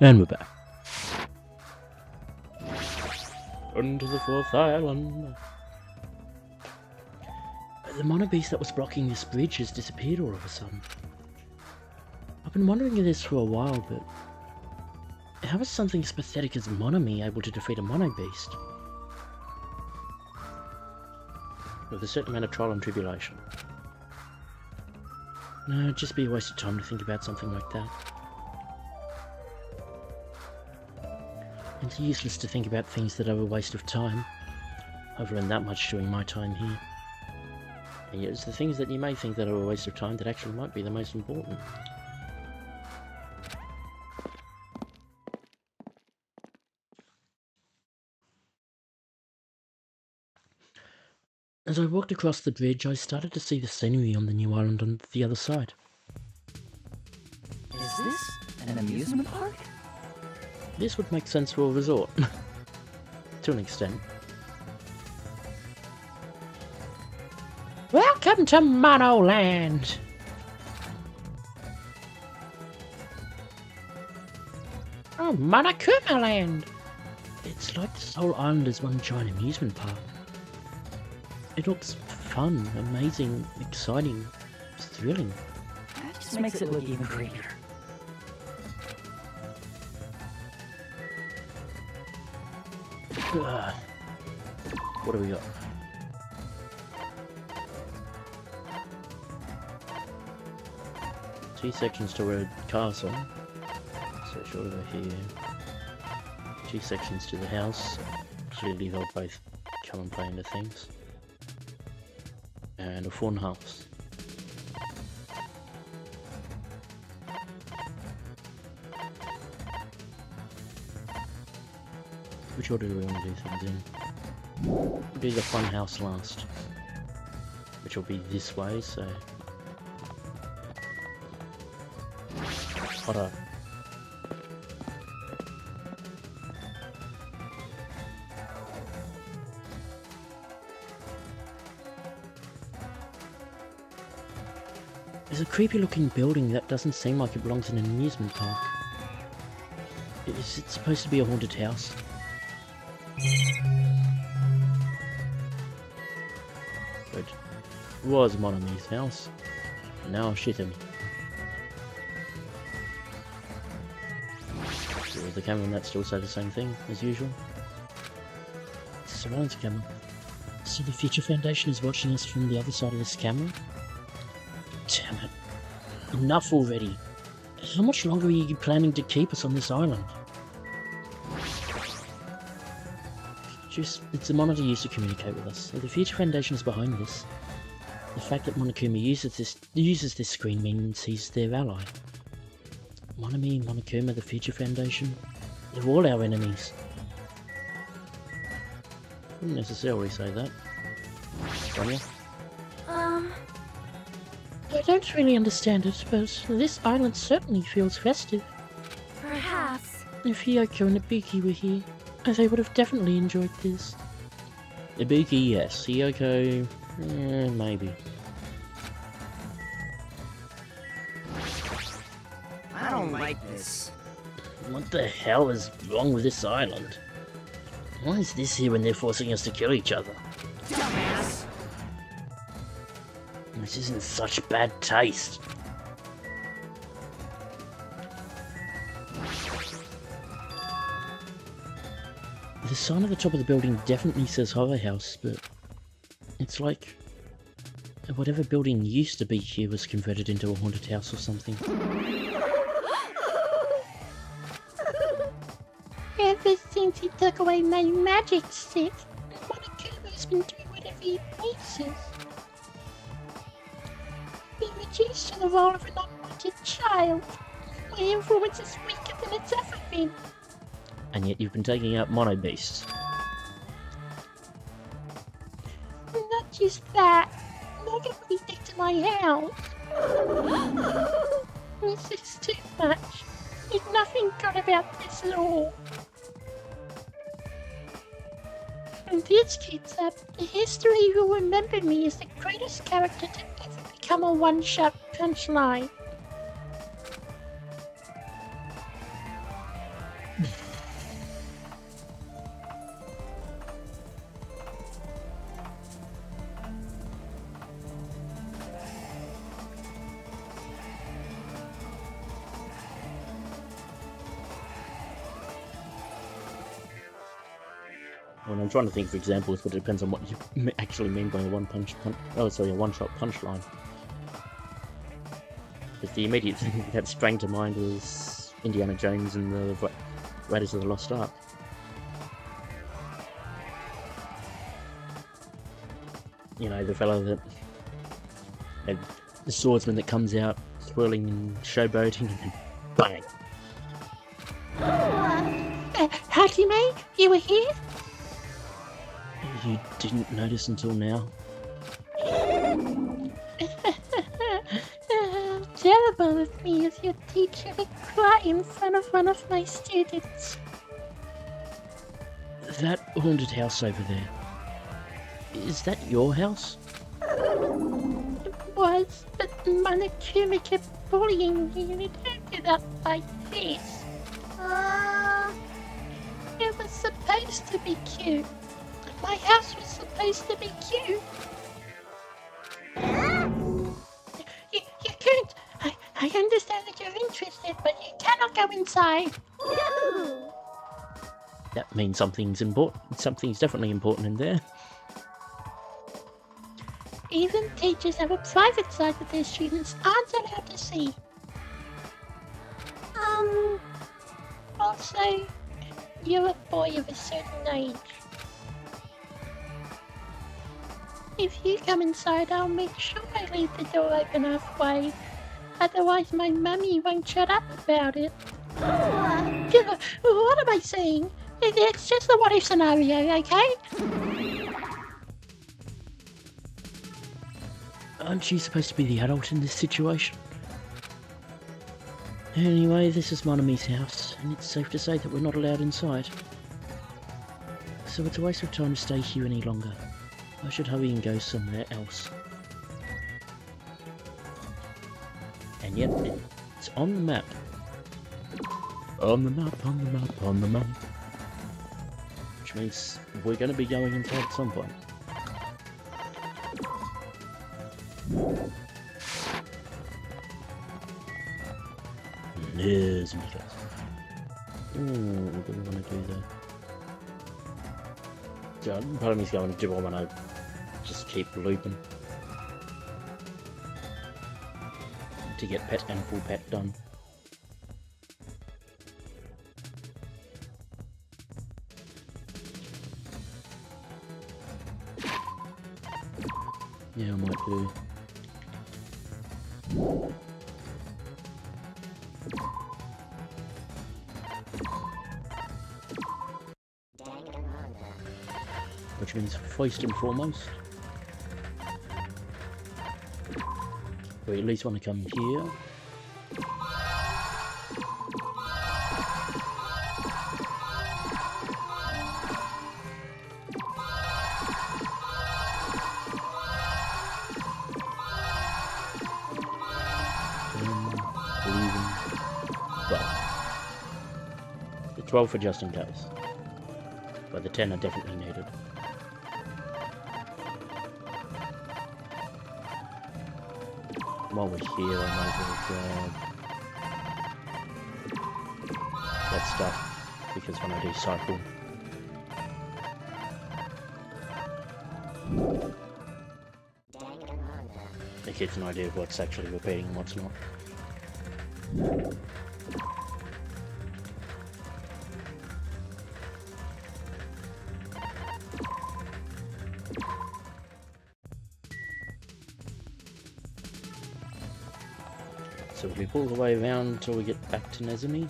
And we're back. On to the 4th island. The mono beast that was blocking this bridge has disappeared all of a sudden. I've been wondering this for a while, but how is something as pathetic as Monomi able to defeat a mono beast? With a certain amount of trial and tribulation. No, it'd just be a waste of time to think about something like that. It's useless to think about things that are a waste of time. I've learned that much during my time here. And yet it's the things that you may think that are a waste of time that actually might be the most important. As I walked across the bridge, I started to see the scenery on the new island on the other side. Is this an amusement park? This would make sense for a resort. To an extent. Welcome to Monoland! Oh, Monokuma Land! It's like this whole island is one giant amusement park. It looks fun, amazing, exciting, thrilling. That just makes it look even creepier. What do we got? Two sections to a castle. So short over here. Two sections to the house. Clearly they'll both come and play into things. And a fun house. Which order do we want to do things in? We'll do the fun house last. Which will be this way, so... Hold up. There's a creepy looking building that doesn't seem like it belongs in an amusement park. Is it supposed to be a haunted house? But it was Monomi's house. Now shit him. Will the camera on that still say the same thing as usual? It's a surveillance camera. So the Future Foundation is watching us from the other side of this camera? Damn it. Enough already. How much longer are you planning to keep us on this island? It's a monitor used to communicate with us. The Future Foundation is behind this. The fact that Monokuma uses this screen means he's their ally. Monomi, Monokuma, the Future Foundation, they're all our enemies. Wouldn't necessarily say that. Sonia? I don't really understand it, but this island certainly feels festive. Perhaps. If Hiyoko and Ibuki were here, they would have definitely enjoyed this. Ibuki, yes. Hiyoko, maybe. I don't like this. What the hell is wrong with this island? Why is this here when they're forcing us to kill each other? Dumbass! This isn't such bad taste. The sign at the top of the building definitely says horror house, but it's like whatever building used to be here was converted into a haunted house or something. Ever since he took away my magic stick, Monokuma's been doing whatever he pleases. Being reduced to the role of an unwanted child. My influence is weaker than it's ever been. And yet you've been taking out mono beasts. Not just that, nobody stick to my house. This is too much. There's nothing good about this at all. When this keeps up, history will remember me as the greatest character to ever become a one-shot punchline. Well, I'm trying to think for examples, but it depends on what you actually mean by a one-shot punchline. Because the immediate thing that sprang to mind was Indiana Jones and the Raiders of the Lost Ark. You know, the fellow that... the swordsman that comes out swirling and showboating and then bang! Hajime, you were here? You didn't notice until now. Terrible of me as your teacher to cry in front of one of my students. That haunted house over there. Is that your house? It was, but Monokuma kept bullying me and it ended up like this. It was supposed to be cute. My house was supposed to be cute. You can't. I understand that you're interested, but you cannot go inside. That means something's important. Something's definitely important in there. Even teachers have a private side that their students aren't allowed to see. Also, you're a boy of a certain age. If you come inside, I'll make sure I leave the door open halfway. Otherwise, my mummy won't shut up about it. What am I saying? It's just a what-if scenario, okay? Aren't you supposed to be the adult in this situation? Anyway, this is Monomi's house, and it's safe to say that we're not allowed inside. So it's a waste of time to stay here any longer. I should hurry and go somewhere else. And yet, it's on the map. On the map, on the map, on the map. Which means we're going to be going inside at some point. There's Mika. Ooh, what do we want to do there? Yeah, part of me's going, do I want to just keep looping to get pet and full pet done? Yeah, I might do. Which means first and foremost, we at least want to come here. The 12 for just in case, but the 10 are definitely needed. While we're here, I might as well grab that stuff, because when I do cycle, it gives an idea of what's actually repeating and what's not. So we pull the way around until we get back to Nezumi.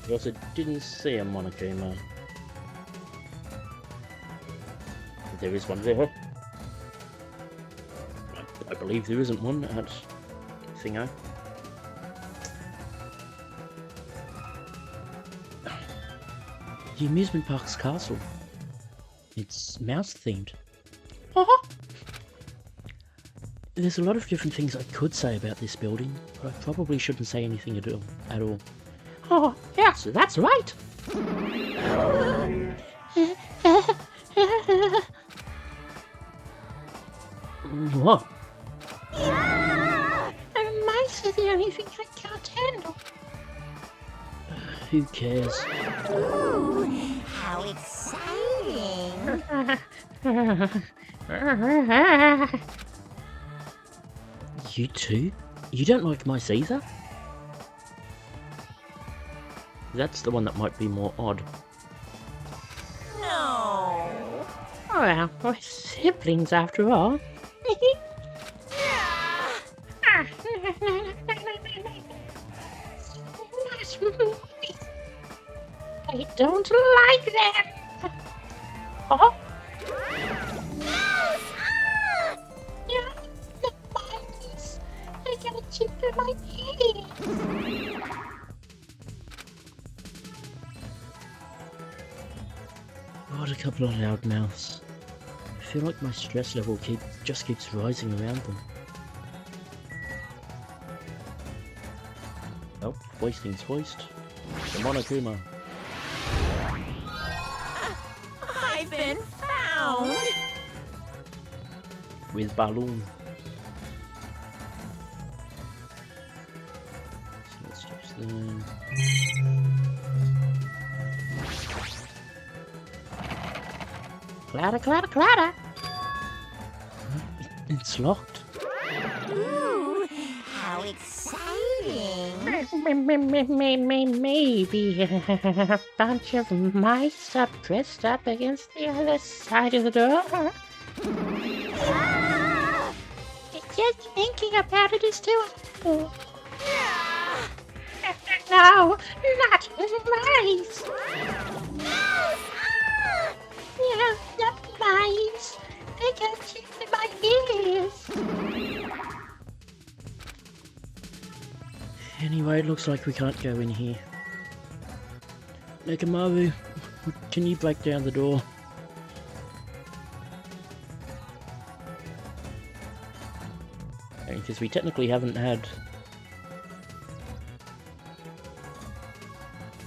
We also didn't see a Monokuma. There is one there. I believe there isn't one at Thingo. The amusement park's castle. It's mouse themed. There's a lot of different things I could say about this building, but I probably shouldn't say anything at all. Oh, yes, that's right. What? Mice are the only thing I can't handle. Who cares? Ooh, how exciting! You too? You don't like mice either? That's the one that might be more odd. No! Well, we're siblings after all. I don't like them. Oh? Yeah, the mice. I got a chip in my head. What a couple of loud mouths. I feel like my stress level just keeps rising around them. Oh, hoisting's hoist. The Monokuma. I've been found! With balloon. So let's use them. Clatter, clatter, clatter. It's locked. Ooh, how exciting! Maybe a bunch of mice are pressed up against the other side of the door. Just thinking about it is too awful. No, not mice. Yeah, not mice. They got chips in my ears. Anyway, it looks like we can't go in here. Nekomaru, can you break down the door? Because we technically haven't had...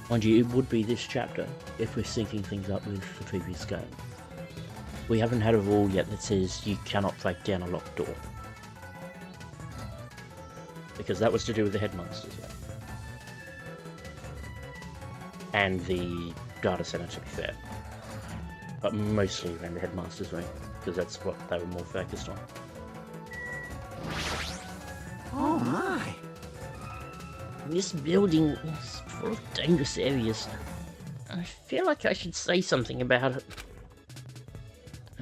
Mind you, it would be this chapter if we're syncing things up with the previous game. We haven't had a rule yet that says you cannot break down a locked door. Because that was to do with the headmonsters, yeah. And the data center, to be fair. But mostly around the headmaster's ring, because that's what they were more focused on. Oh my! This building is full of dangerous areas. I feel like I should say something about it.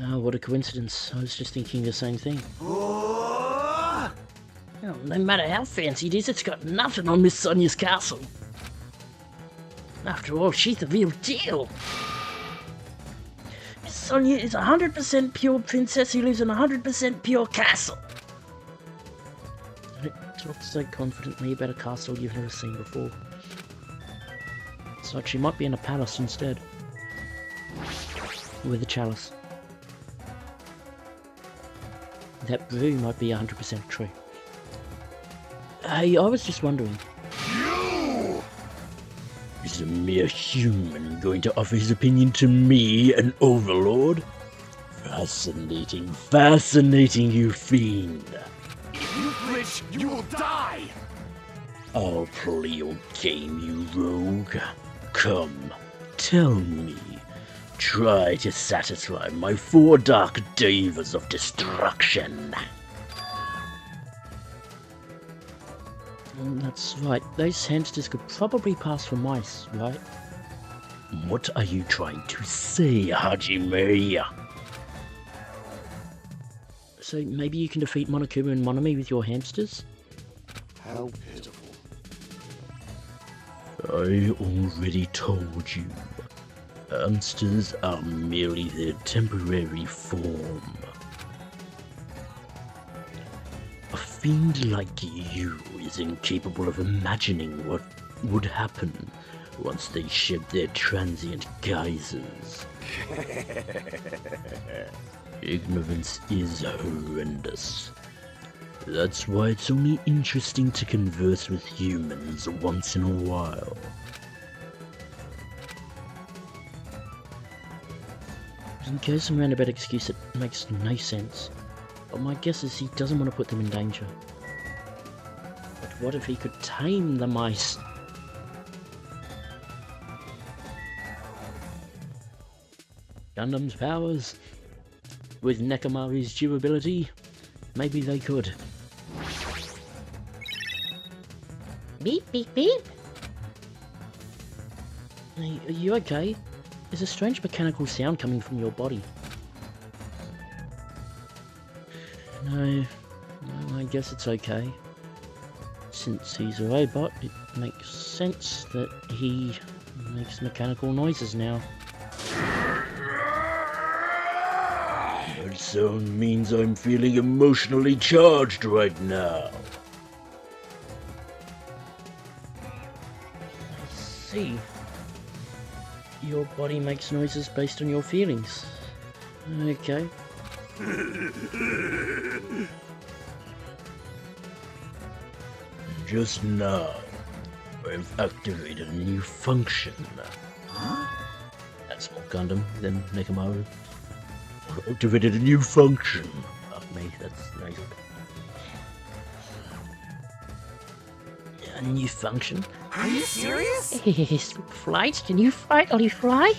Oh, what a coincidence. I was just thinking the same thing. Oh, no matter how fancy it is, it's got nothing on Miss Sonia's castle. After all, she's the real deal. Miss Sonia is 100% pure princess who lives in a 100% pure castle. Don't talk so confidently about a castle you've never seen before. It's like she might be in a palace instead. With a chalice. That brew might be 100% true. Hey, I was just wondering. You! Is a mere human going to offer his opinion to me, an overlord? Fascinating, fascinating, you fiend. If you flinch, you will die! I'll play your game, you rogue. Come, tell me. Try to satisfy my 4 dark devas of destruction. That's right, those hamsters could probably pass for mice, right? What are you trying to say, Hajime? So maybe you can defeat Monokuma and Monomi with your hamsters? How pitiful. I already told you. Hamsters are merely their temporary form. A fiend like you is incapable of imagining what would happen once they shed their transient guises. Ignorance is horrendous. That's why it's only interesting to converse with humans once in a while. He gives some roundabout excuse that makes no sense, but my guess is he doesn't want to put them in danger. But what if he could tame the mice? Gundam's powers? With Nekomaru's durability? Maybe they could. Beep, beep, beep. Hey, are you okay? There's a strange mechanical sound coming from your body. No, I guess it's okay. Since he's a robot, it makes sense that he makes mechanical noises now. That sound means I'm feeling emotionally charged right now. I see. Your body makes noises based on your feelings. Okay. Just now, I've activated a new function. Huh? That's more Gundam than Nekomaru. I've activated a new function. Fuck me, that's nice. A new function? Are you serious? Yes, flight? Can you finally fly?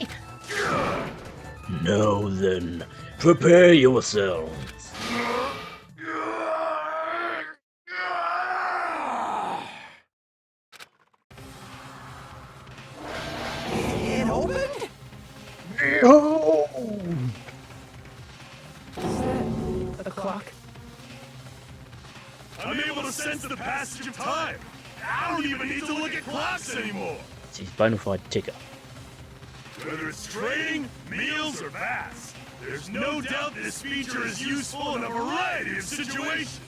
Now then, prepare yourselves. It opened? Oh! Is that a clock? I'm able to sense the passage of time. I don't even need to look at clocks anymore. It's his bona fide ticker. Whether it's training, meals, or baths, there's no doubt this feature is useful in a variety of situations.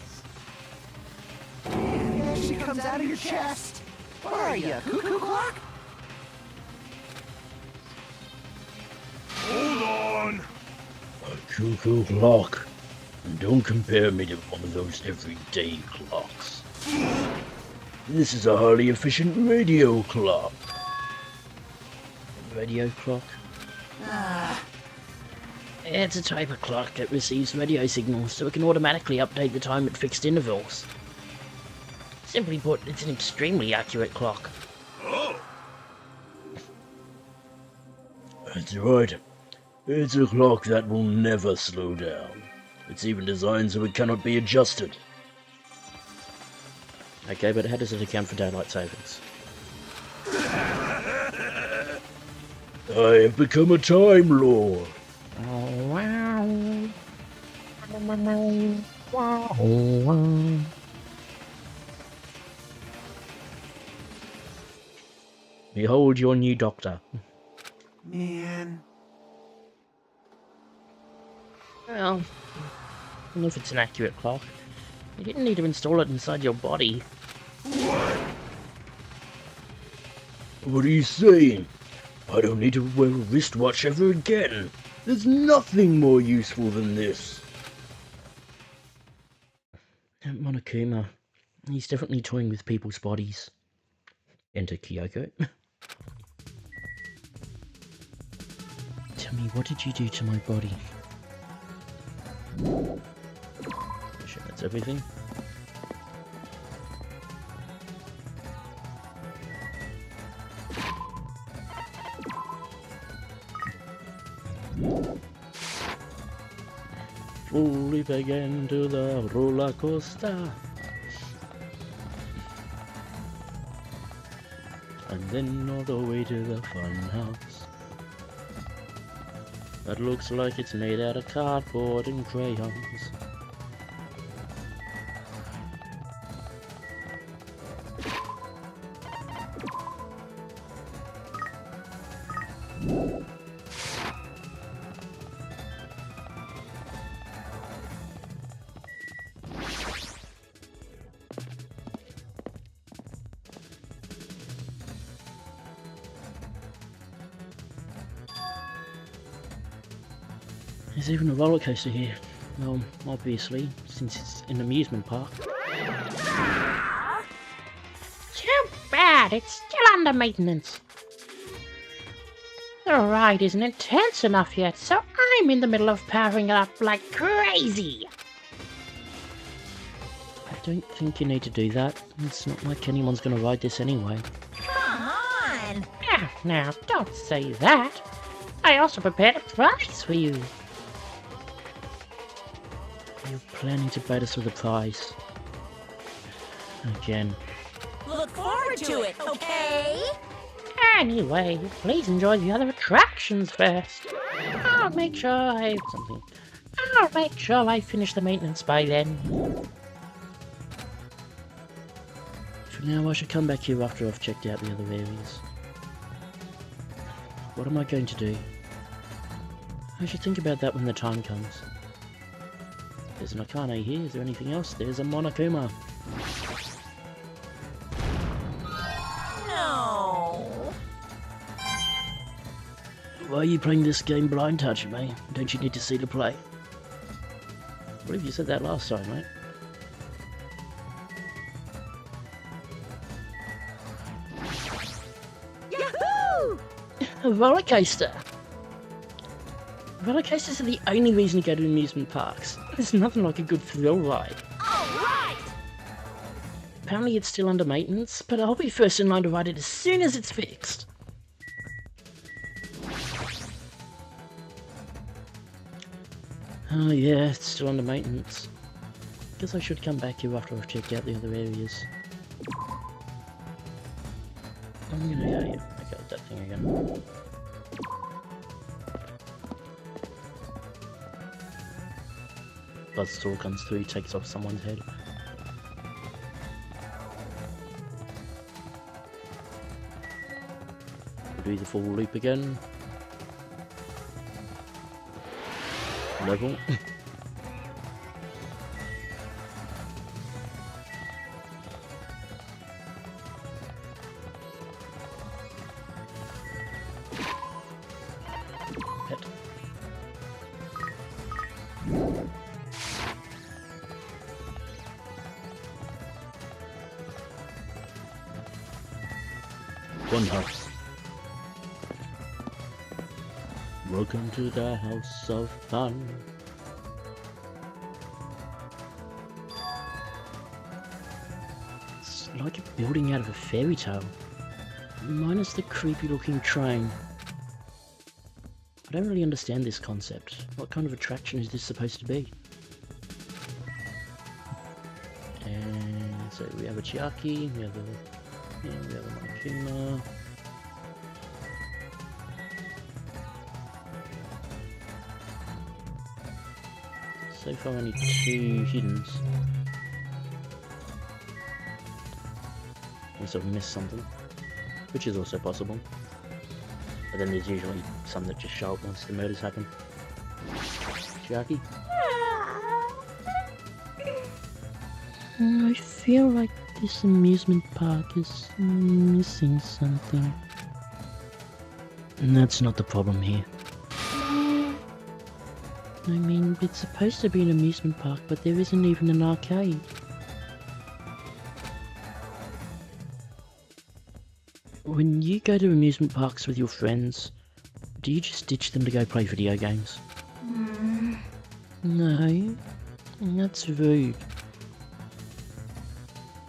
It actually comes out of your chest. What are you, cuckoo clock? Hold on. A cuckoo clock. And don't compare me to one of those everyday clocks. This is a highly efficient radio clock. Radio clock? It's a type of clock that receives radio signals so it can automatically update the time at fixed intervals. Simply put, it's an extremely accurate clock. Oh, That's right. It's a clock that will never slow down. It's even designed so it cannot be adjusted. Okay, but how does it account for daylight savings? I have become a Time Lord. Behold your new doctor. Man. Well, even if it's an accurate clock, you didn't need to install it inside your body. What are you saying? I don't need to wear a wristwatch ever again. There's nothing more useful than this. Monokuma. He's definitely toying with people's bodies. Enter Hiyoko. Tell me, what did you do to my body? Sure, that's everything. Fully began to the roller coaster. And then all the way to the fun house. That looks like it's made out of cardboard and crayons. There's even a roller coaster here. Well, obviously, since since it's an amusement park. Too bad, it's still under maintenance. The ride isn't intense enough yet, so I'm in the middle of powering it up like crazy. I don't think you need to do that. It's not like anyone's gonna ride this anyway. Come on! Now, don't say that. I also prepared a prize for you. You're planning to bait us with a prize. Again. Look forward to it, okay? Anyway, please enjoy the other attractions first. I'll make sure I finish the maintenance by then. For now, I should come back here after I've checked out the other areas. What am I going to do? I should think about that when the time comes. There's an Akane here. Is there anything else? There's a Monokuma. No. Why are you playing this game blind touch, mate? Don't you need to see the play? I believe you said that last time, mate. Yahoo! A roller coaster! Roller coasters are the only reason to go to amusement parks. There's nothing like a good thrill ride. Alright! Apparently it's still under maintenance, but I'll be first in line to ride it as soon as it's fixed. Oh yeah, it's still under maintenance. Guess I should come back here after I've checked out the other areas. I'm gonna go here. Okay, that thing again. Buzzsaw comes through, takes off someone's head. We'll do the full loop again. Level. Pet. One house. Welcome to the house of fun. It's like a building out of a fairy tale, minus the creepy looking train. I don't really understand this concept. What kind of attraction is this supposed to be? And so we have a Chiaki, we have a Monokuma. So far only 2 hiddens. Unless I've missed something, which is also possible. But then there's usually some that just show up once the murders happen. Chiaki? I feel like this amusement park is missing something. And that's not the problem here. I mean, it's supposed to be an amusement park, but there isn't even an arcade. When you go to amusement parks with your friends, do you just ditch them to go play video games? No, that's rude.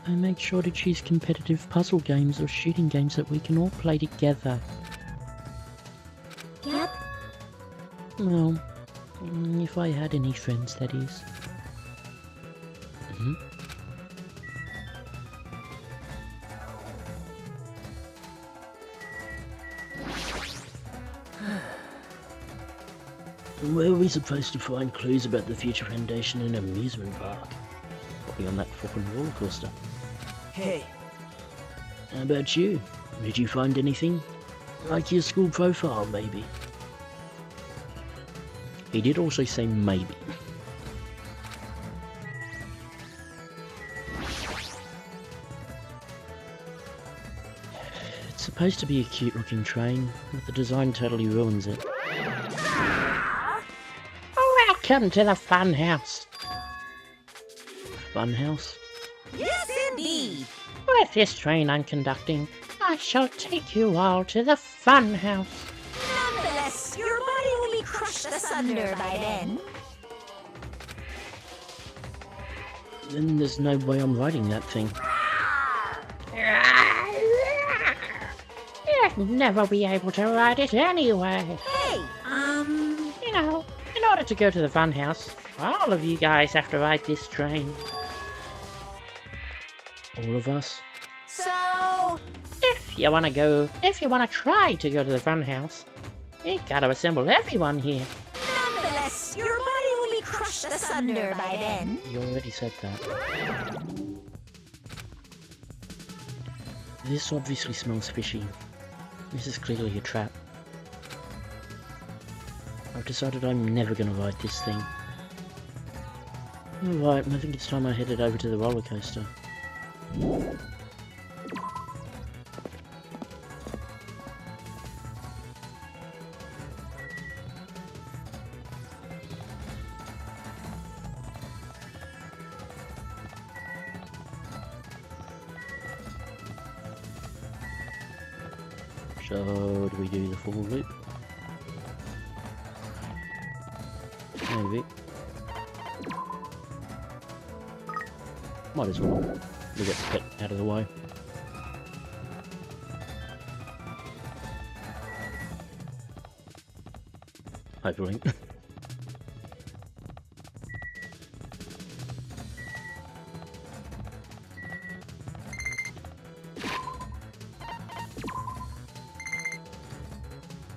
I make sure to choose competitive puzzle games or shooting games that we can all play together. Yep. Well, if I had any friends, that is. Where are we supposed to find clues about the future foundation in an amusement park? Probably on that fucking roller coaster. Hey, How about you? Did you find anything? Like your school profile, maybe? He did also say maybe. It's supposed to be a cute looking train, but the design totally ruins it. Welcome to the fun house. funhouse? Yes, indeed. With this train I'm conducting, I shall take you all to the funhouse. Nonetheless, your body will be crushed asunder by then. Then there's no way I'm riding that thing. You'll never be able to ride it anyway. Hey, You know, in order to go to the funhouse, all of you guys have to ride this train. All of us? so... If you wanna try to go to the funhouse, you gotta assemble everyone here. Nonetheless, your body will be crushed asunder by then. You already said that. This obviously smells fishy. This is clearly a trap. I've decided I'm never gonna ride this thing. Alright, I think it's time I headed over to the roller coaster. So, do we do the full loop? Maybe. Might as well. We'll get the pit out of the way. Hopefully.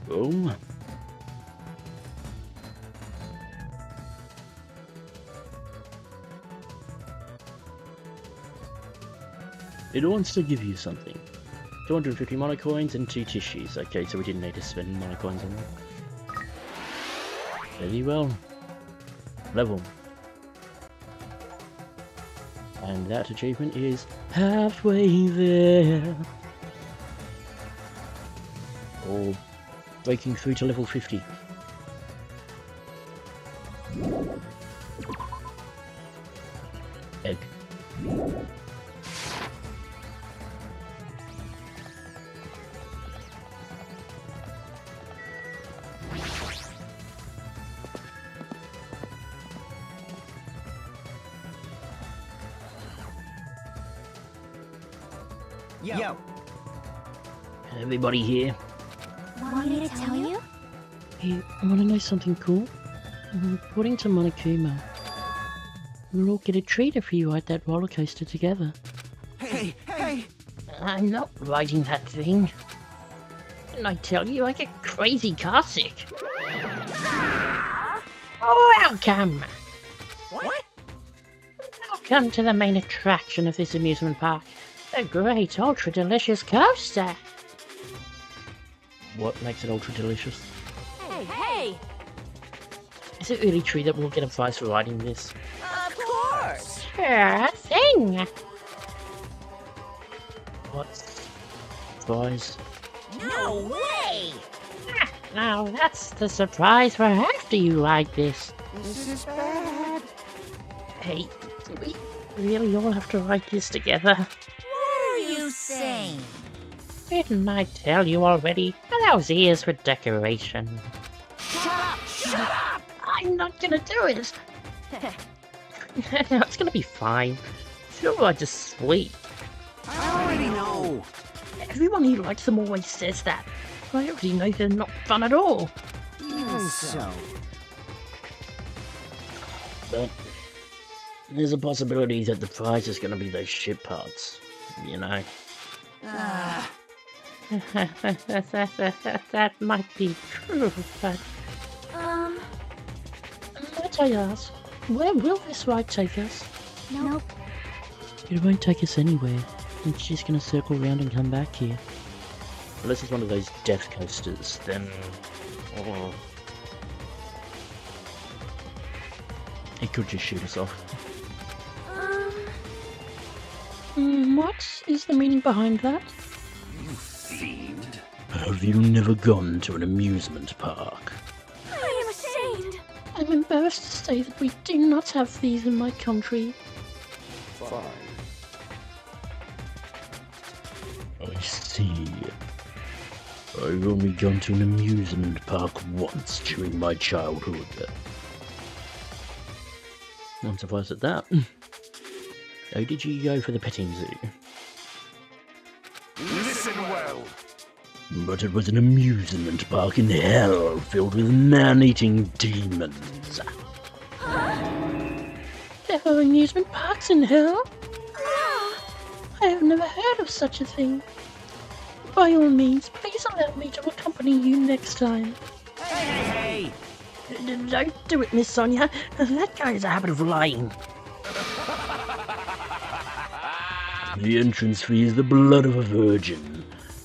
Boom. It wants to give you something. 250 monocoins and 2 tissues. Okay, so we didn't need to spend monocoins on that. Very well. Level. And that achievement is halfway there. Or breaking through to level 50. Egg. Yo. Everybody here? Want me to tell you? Hey, wanna know something cool? According to Monokuma, we'll all get a treat if you ride that roller coaster together. Hey. I'm not riding that thing. And I tell you, I get crazy car sick. Welcome! What? Welcome to the main attraction of this amusement park, the great ultra delicious coaster. What makes it ultra delicious? Hey! Is it really true that we'll get a prize for riding this? Of course! Sure thing! What? Prize? No way! Now that's the surprise for after you ride this. This is bad. Hey, do we really all have to ride this together? What are you saying? Didn't I tell you already? Those ears for decoration. Shut up! I'm not gonna do it! It's gonna be fine. You'll ride to sleep. I already know. Everyone who likes them always says that. I already know they're not fun at all. Even so. But there's a possibility that the prize is gonna be those ship parts. You know? That might be true, but might I ask, where will this ride take us? Nope. It won't take us anywhere. It's just gonna circle around and come back here. Unless it's one of those death coasters, then... Oh. It could just shoot us off. What is the meaning behind that? Have you never gone to an amusement park? I am ashamed. I'm embarrassed to say that we do not have these in my country. I see. I've only gone to an amusement park once during my childhood. I'm surprised at that. How did you go for the petting zoo? Listen well. But it was an amusement park in hell filled with man-eating demons. There are amusement parks in hell? I have never heard of such a thing. By all means, please allow me to accompany you next time. Hey! Don't do it, Miss Sonia. That guy has a habit of lying. The entrance fee is the blood of a virgin.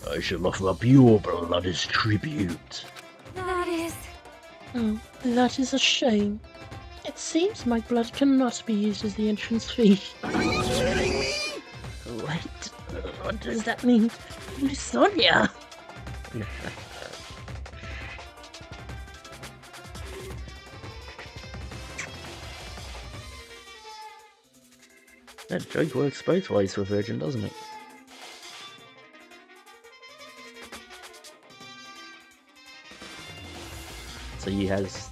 I shall offer up your blood as tribute. That is a shame. It seems my blood cannot be used as the entrance fee. Are you kidding me? Wait, what does that mean? Miss Sonia! That joke works both ways for a virgin, doesn't it? So he has,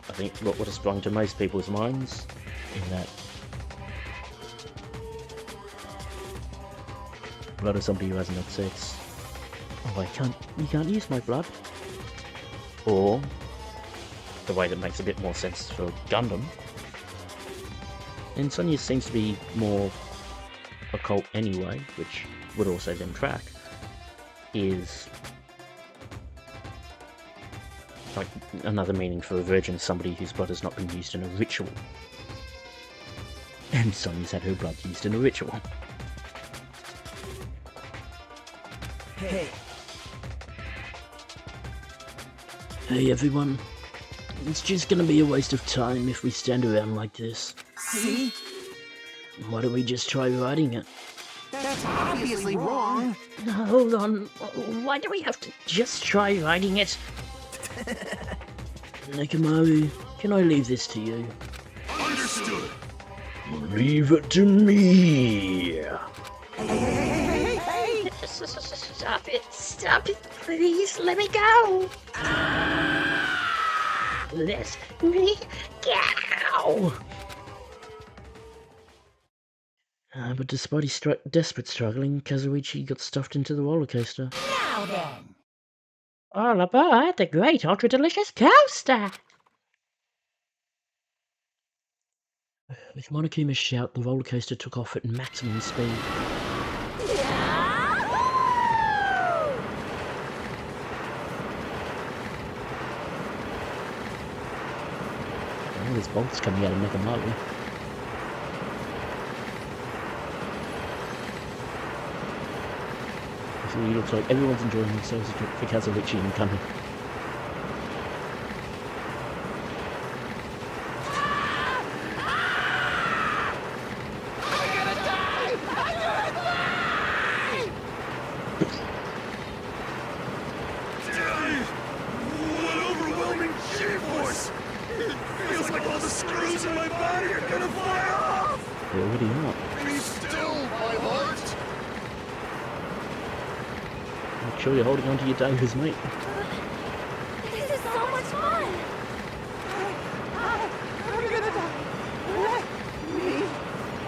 I think, what would have sprung to most people's minds, in that blood of somebody who hasn't had sex. Oh, you can't use my blood. Or, the way that makes a bit more sense for Gundam, and Sonya seems to be more occult anyway, which would also then track, is like another meaning for a virgin, somebody whose blood has not been used in a ritual. And Sonya's had her blood used in a ritual. Hey! Hey everyone, it's just gonna be a waste of time if we stand around like this. See? Why don't we just try riding it? That's obviously wrong. Hold on. Why do we have to just try riding it? Nekomaru, can I leave this to you? Understood. Leave it to me! Stop it, please, let me go! Let me go! But despite his desperate struggling, Kazuichi got stuffed into the roller coaster. Now then. All aboard the great ultra-delicious coaster! With Monokuma's shout, the roller coaster took off at maximum speed. Oh, there's bolts coming out of Nekomaru. So it looks like everyone's enjoying themselves for Kazuichi and Kami. What overwhelming G-force! It feels like all the screws in my body are gonna fly off! They already are. Be still, my heart! Make sure you're holding on to your daggers, mate. This is so much fun! I'm gonna die! Let me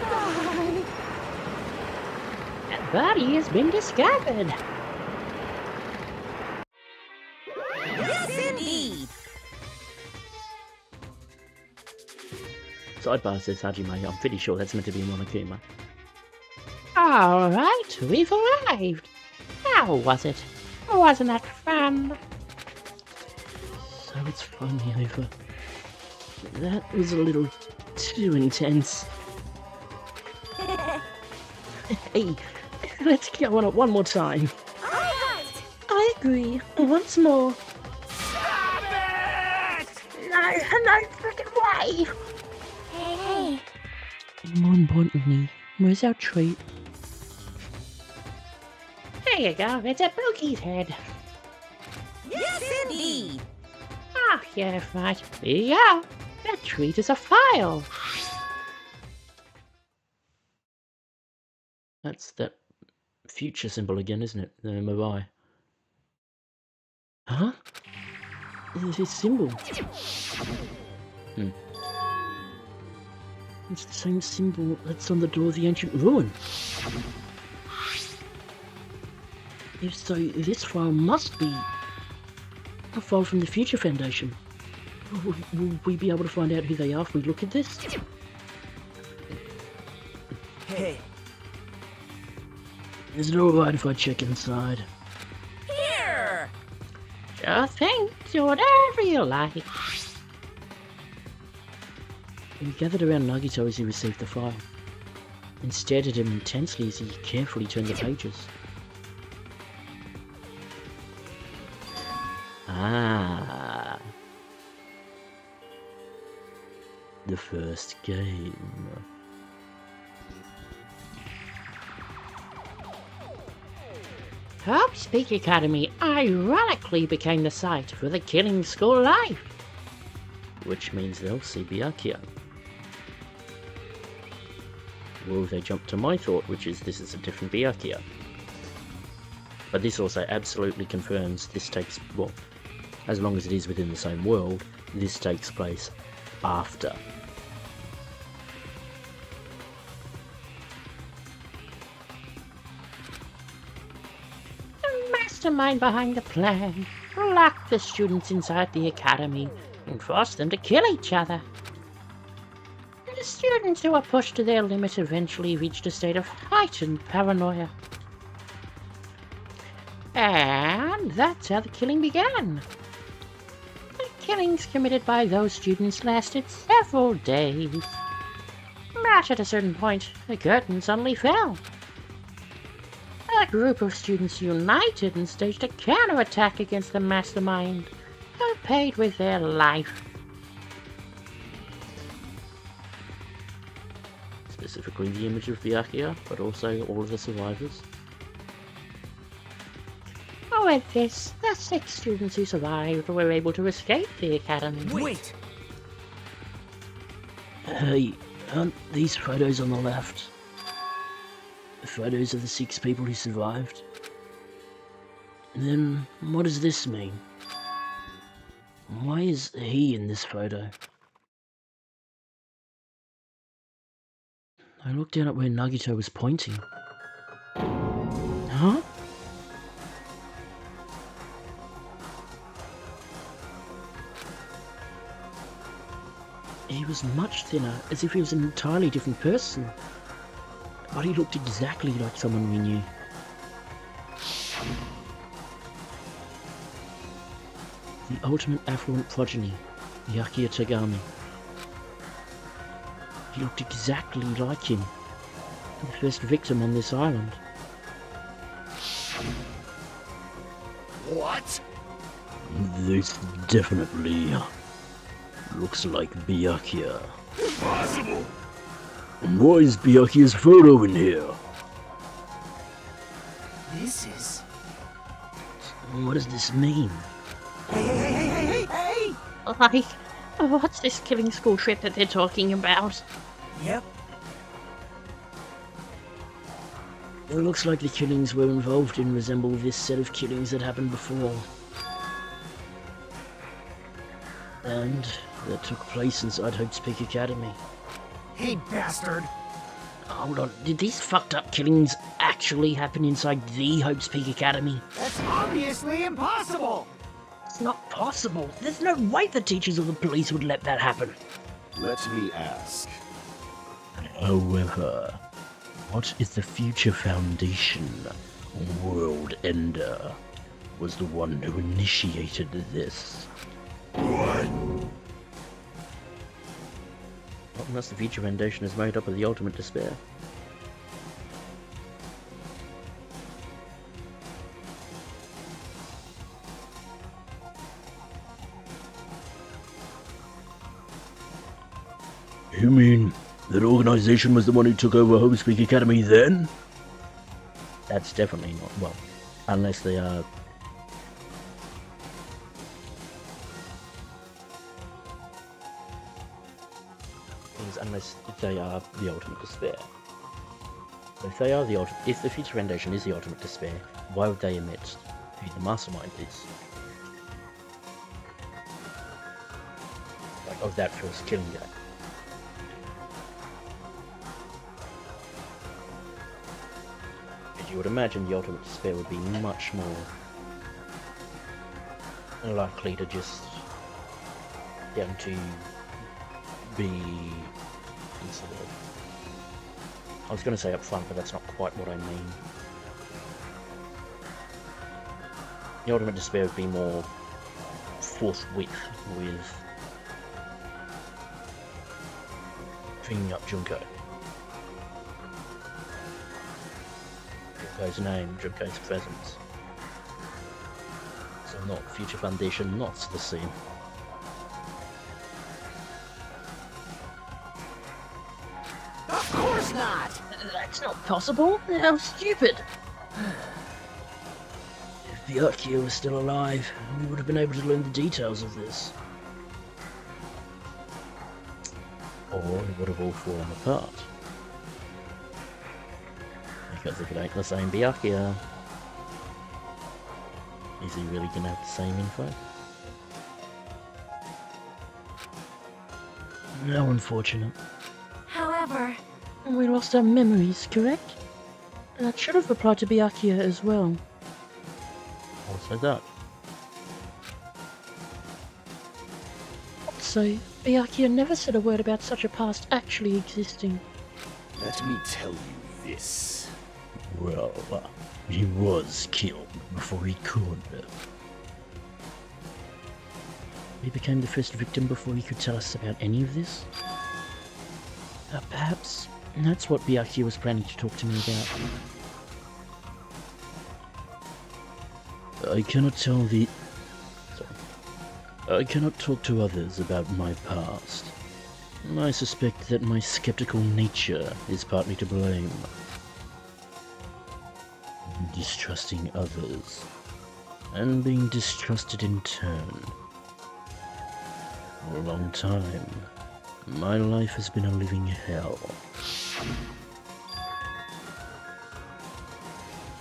die! That body has been discovered! Yes, indeed. Sidebar says Hajime. I'm pretty sure that's meant to be Monokuma. Alright, we've arrived! How was it? Wasn't that fun? So it's finally over. That was a little too intense. Hey, let's go on it one more time. Alright! I agree. Once more. Stop it! No freaking way! Hey! And more importantly, where's our treat? There you go, it's a Boogie's head. Yes, indeed. Ah, yeah, right. Here you go. That treat is a file. That's that future symbol again, isn't it? The Moai. Huh? This symbol. It's the same symbol that's on the door of the ancient ruin. If so, this file must be a file from the Future Foundation. Will we be able to find out who they are if we look at this? Hey, Is it alright if I check inside? Here! Sure thing. Do whatever you like. We gathered around Nagito as he received the file, and stared at him intensely as he carefully turned the pages. Ah. The first game. Hope's Peak Academy ironically became the site for the Killing School Life. Which means they'll see Byakuya. Well, they jump to my thought, which is this is a different Byakuya. But this also absolutely confirms this takes, well, as long as it is within the same world, this takes place after. The mastermind behind the plan locked the students inside the academy and forced them to kill each other. The students who were pushed to their limit eventually reached a state of heightened paranoia. And that's how the killing began. The killings committed by those students lasted several days. But at a certain point, the curtain suddenly fell. A group of students united and staged a counterattack against the mastermind, who paid with their life. Specifically the image of Byakuya, but also all of the survivors. With this, the 6 students who survived were able to escape the academy. wait! Hey, aren't these photos on the left photos of the 6 people who survived? Then what does this mean? Why is he in this photo? I looked down at where Nagito was pointing. Huh? He was much thinner, as if he was an entirely different person. But he looked exactly like someone we knew. The ultimate affluent progeny, Byakuya Tagami. He looked exactly like him, the first victim on this island. What? This definitely looks like Byakuya. Impossible! And why is Byakuya's photo in here? This is... What does this mean? Hey! Like, what's this killing school trip that they're talking about? Yep, It looks like the killings we're involved in resemble this set of killings that happened before. And that took place inside Hope's Peak Academy. hey bastard! Hold on, did these fucked up killings actually happen inside the Hope's Peak Academy? That's obviously impossible! It's not possible. There's no way the teachers or the police would let that happen. Let me ask. However, what if the Future Foundation, World Ender, was the one who initiated this? What? Not unless the Future Foundation is made up of the ultimate despair. You mean that organization was the one who took over Hope's Peak Academy then? That's definitely not, well, unless they are... Unless they are the ultimate despair. If they are if the Future Foundation is the ultimate despair, why would they admit who the mastermind is? Like, of that first killing game. You would imagine the ultimate despair would be much more likely to just get to be I was going to say up front, but that's not quite what I mean. The ultimate despair would be more forthwith with bringing up Junko. Junko's name, Junko's presence. So not Future Foundation, not the scene. Of course not! That's not possible. How stupid. If Byakuya was still alive, we would have been able to learn the details of this. Or it would have all fallen apart. Because if it ain't the same Byakuya, is he really gonna have the same info? How unfortunate. However, We lost our memories, correct? That should have applied to Byakuya as well. Also that. So, Byakuya never said a word about such a past actually existing. Let me tell you this. Well, he was killed before he could. He became the first victim before he could tell us about any of this? Perhaps that's what Byakuya was planning to talk to me about. I cannot talk to others about my past. I suspect that my skeptical nature is partly to blame. Distrusting others, and being distrusted in turn. For a long time, my life has been a living hell.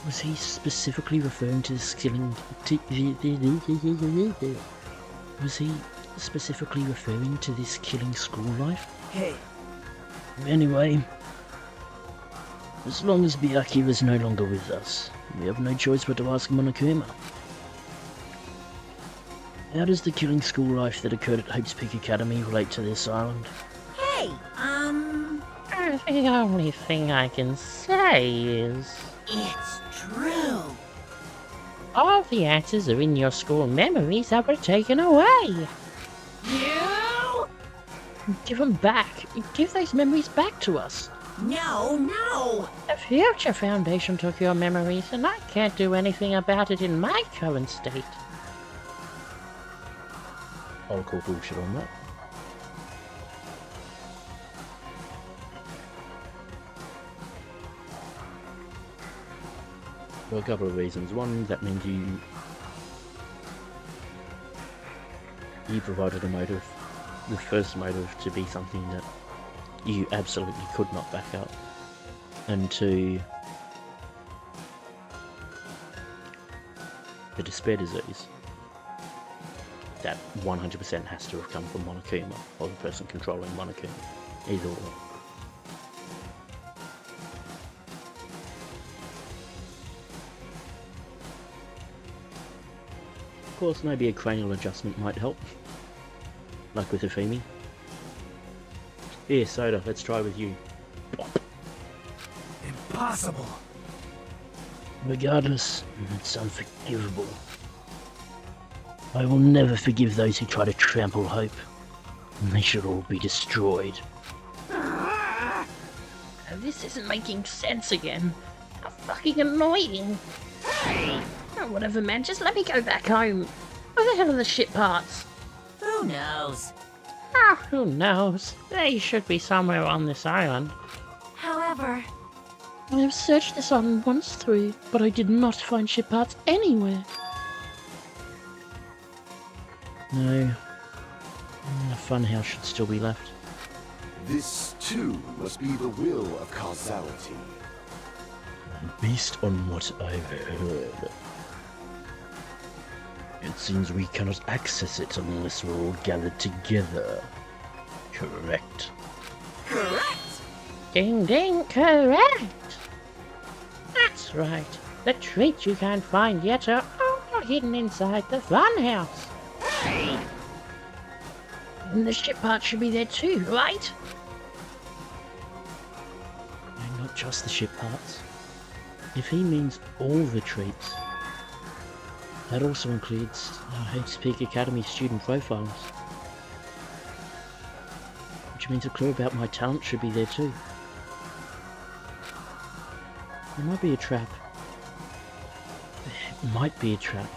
Was he specifically referring to this killing? Was he specifically referring to this killing school life? Hey, Anyway, as long as Byakuya is no longer with us, we have no choice but to ask Monokuma. How does the killing school life that occurred at Hope's Peak Academy relate to this island? hey, The only thing I can say is... it's true. all the answers are in your school memories that were taken away. You? Give them back. Give those memories back to us. No. The Future Foundation took your memories, and I can't do anything about it in my current state. I'll call bullshit on that. For a couple of reasons. One, that means you provided a motive. The first motive to be something that you absolutely could not back up. And two, the despair disease. That 100% has to have come from Monokuma, or the person controlling Monokuma. Either or. Of course, maybe a cranial adjustment might help. Like with Ifemi. Here, Soda, let's try with you. impossible. Regardless, it's unforgivable. I will never forgive those who try to trample hope. They should all be destroyed. This isn't making sense again. How fucking annoying. Hey! Oh, whatever, man. Just let me go back home. Where the hell are the shit parts? Who knows? Ah, who knows? They should be somewhere on this island. However, I have searched this island once through, but I did not find ship parts anywhere. No. The funhouse should still be left. This, too, must be the will of causality. Based on what I've heard, it seems we cannot access it unless we're all gathered together. Correct? Correct! Ding ding, correct! That's right. The treats you can't find yet are all hidden inside the funhouse. Hey! And the ship part should be there too, right? And not just the ship parts. If he means all the treats, that also includes our Hates Peak Academy student profiles. Which means a clue about my talent should be there too. It might be a trap. It might be a trap,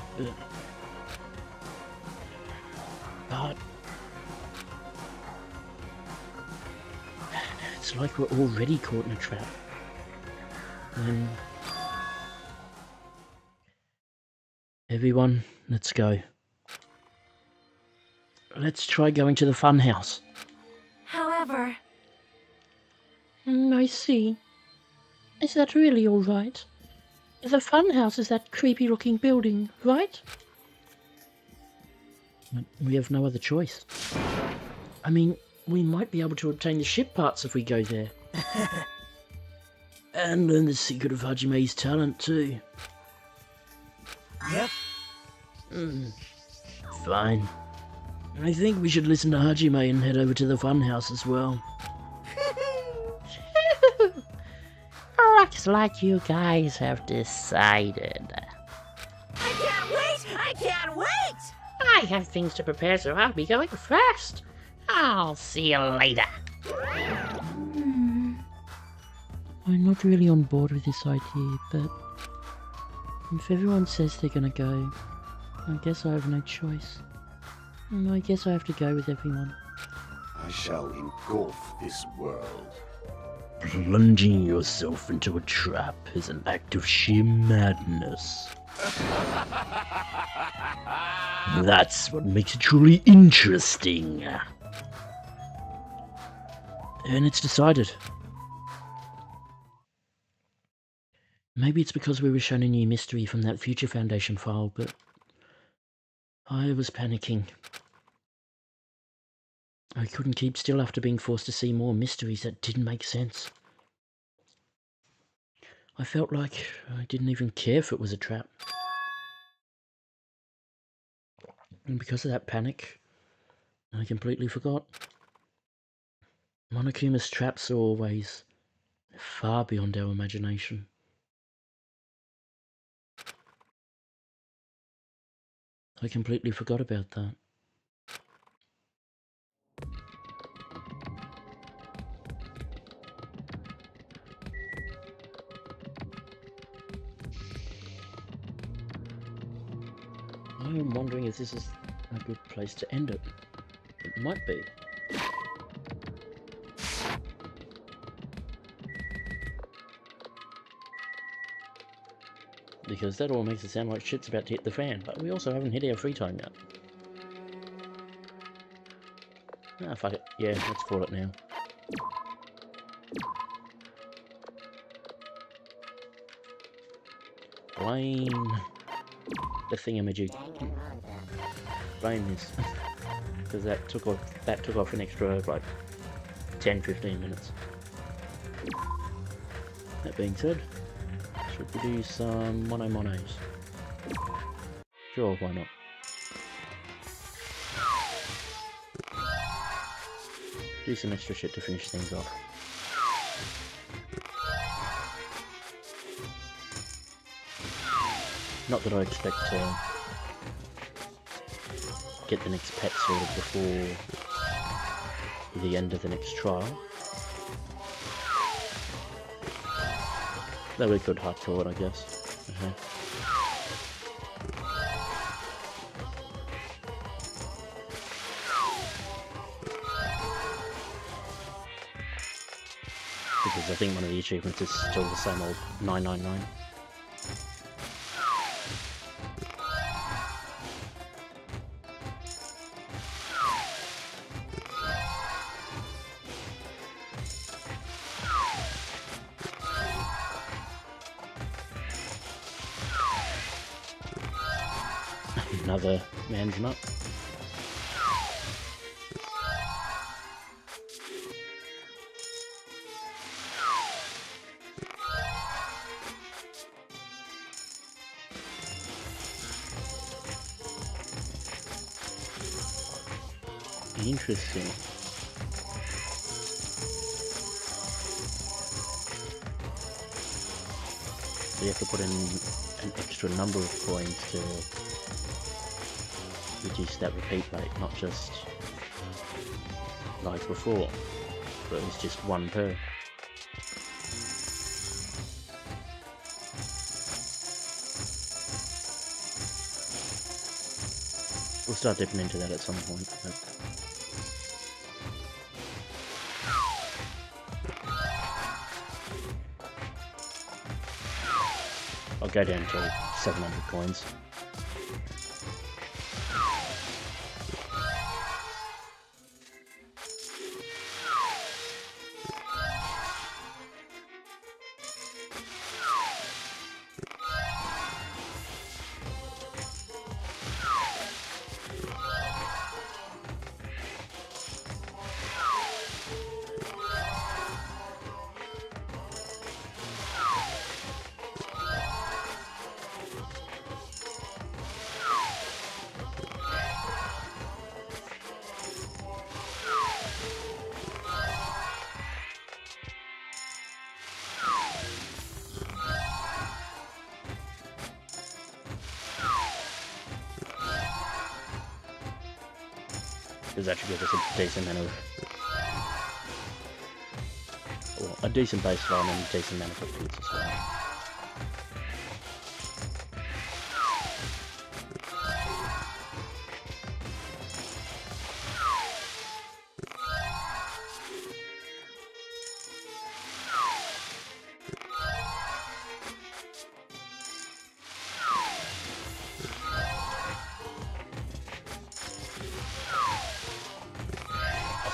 but it's like we're already caught in a trap. And everyone, let's go. Let's try going to the funhouse. However, I see. Is that really all right? The funhouse is that creepy-looking building, right? But we have no other choice. I mean, we might be able to obtain the ship parts if we go there. And learn the secret of Hajime's talent too. Yep. Fine. I think we should listen to Hajime and head over to the funhouse as well. Looks like you guys have decided. I can't wait! I can't wait! I have things to prepare, so I'll be going first. I'll see you later. I'm not really on board with this idea, but if everyone says they're gonna go, I guess I have no choice. I guess I have to go with everyone. I shall engulf this world. Plunging yourself into a trap is an act of sheer madness. That's what makes it truly interesting. And it's decided. Maybe it's because we were shown a new mystery from that Future Foundation file, but I was panicking. I couldn't keep still after being forced to see more mysteries that didn't make sense. I felt like I didn't even care if it was a trap. And because of that panic, I completely forgot. Monokuma's traps are always far beyond our imagination. I completely forgot about that. I am wondering if this is a good place to end it. It might be. Because that all makes it sound like shit's about to hit the fan, but we also haven't hit our free time yet. Ah, fuck it. Yeah, let's call it now. Blame the thingamajig. Blame this. Because that took off an extra like 10-15 minutes. That being said, should we do some monos? Sure, why not? Do some extra shit to finish things off. Not that I expect to get the next pet sorted before the end of the next trial. Though we could hardcore it, I guess. Because I think one of the achievements is still the same old 999. Another man's nut. Interesting. So you have to put in an extra number of coins to reduce that repeat rate, not just like before, but it was just one per. We'll start dipping into that at some point. I'll go down to 700 coins. Does actually give us a decent amount of, well, a decent baseline and a decent amount of repeats as well.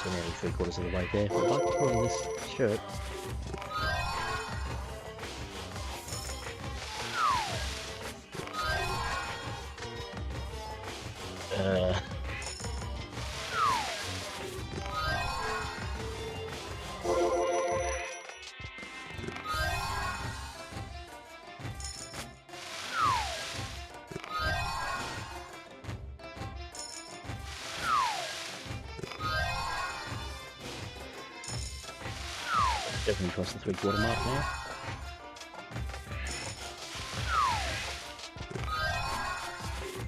We're nearly 3/4 of the way there. I'd like to put on this shirt. Definitely across the 3/4 mark now.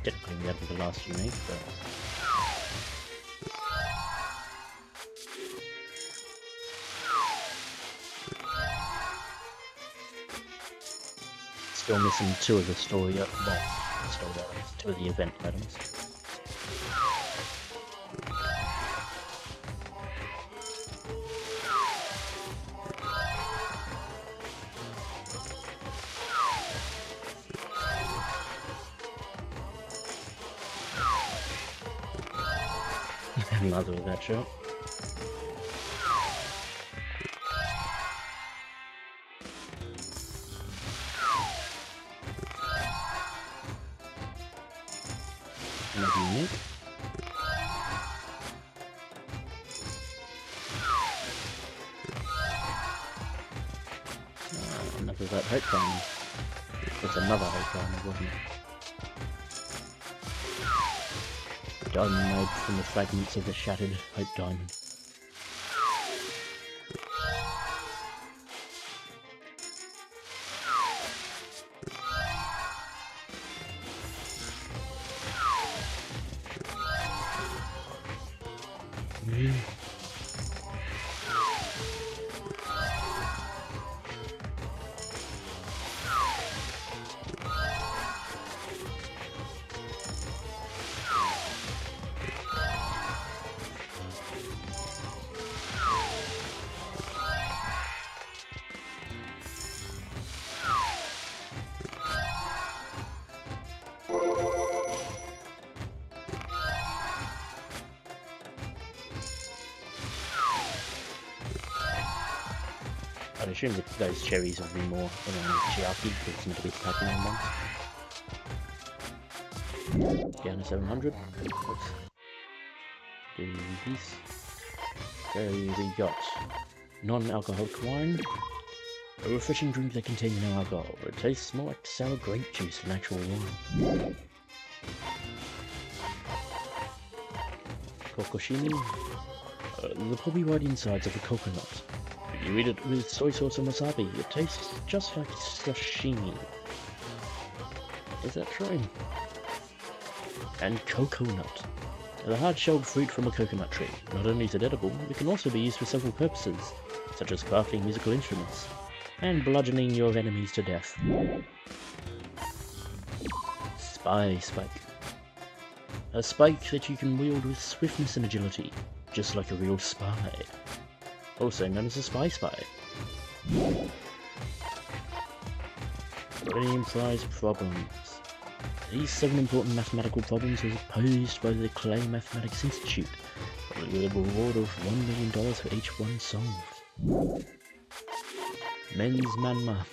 Technically we haven't the last unique, but still missing 2 of the story, well, story items, 2 of the event items. Another of that shot. Another unique. Another of that hope diamond. It's another hope diamond, wasn't it? Diamond made from the fragments of the shattered Hope Diamond. I'd assume that those cherries will be more Chiaki, because it's meant to be the Pokemon ones. Down to 700. Let's do this. So we got non-alcoholic wine. A refreshing drink that contains no alcohol. It tastes more like sour grape juice than actual wine. Kokoshimi. The pulpy white insides of a coconut. If you eat it with soy sauce and wasabi, it tastes just like sashimi. Is that true? And coconut. The hard-shelled fruit from a coconut tree. Not only is it edible, it can also be used for several purposes, such as crafting musical instruments, and bludgeoning your enemies to death. Spy Spike. A spike that you can wield with swiftness and agility, just like a real spy. Also known as a spy. Millennium Prize problems. These 7 important mathematical problems were posed by the Clay Mathematics Institute, with a reward of $1 million for each one solved. Men's Manma.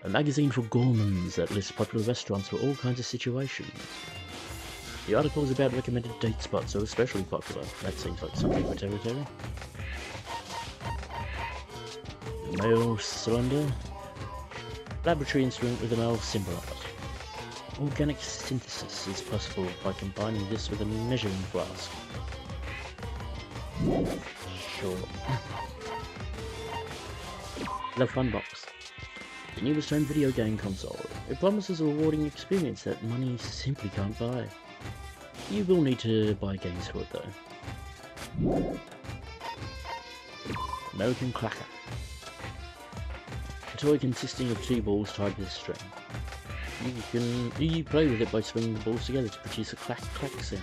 A magazine for gourmands that lists popular restaurants for all kinds of situations. The article is about recommended date spots, so especially popular. That seems like something for territory. Male cylinder. Laboratory instrument with a male symbol on it. Organic synthesis is possible by combining this with a measuring flask. Sure. The Fun Box. The newest home video game console. It promises a rewarding experience that money simply can't buy. You will need to buy games for it though. American Clacker. A toy consisting of 2 balls tied with a string. You play with it by swinging the balls together to produce a clack-clack sound.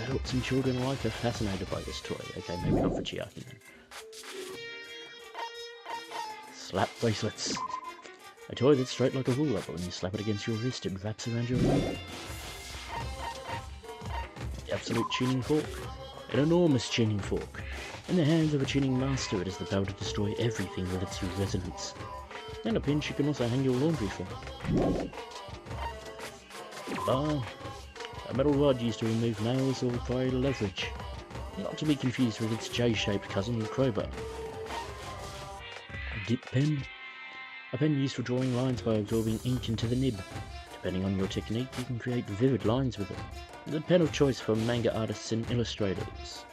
Adults and children alike are fascinated by this toy. Okay, maybe not for Chiaki then. Slap bracelets. A toy that's straight like a ruler, but when you slap it against your wrist, it wraps around your arm. The Absolute Tuning Fork. An enormous tuning fork. In the hands of a tuning master, it has the power to destroy everything with its resonance. And a pinch you can also hang your laundry from. Bar. A metal rod used to remove nails or provide leverage. Not to be confused with its J-shaped cousin, crowbar. A dip pen. A pen used for drawing lines by absorbing ink into the nib. Depending on your technique, you can create vivid lines with it. The pen of choice for manga artists and illustrators.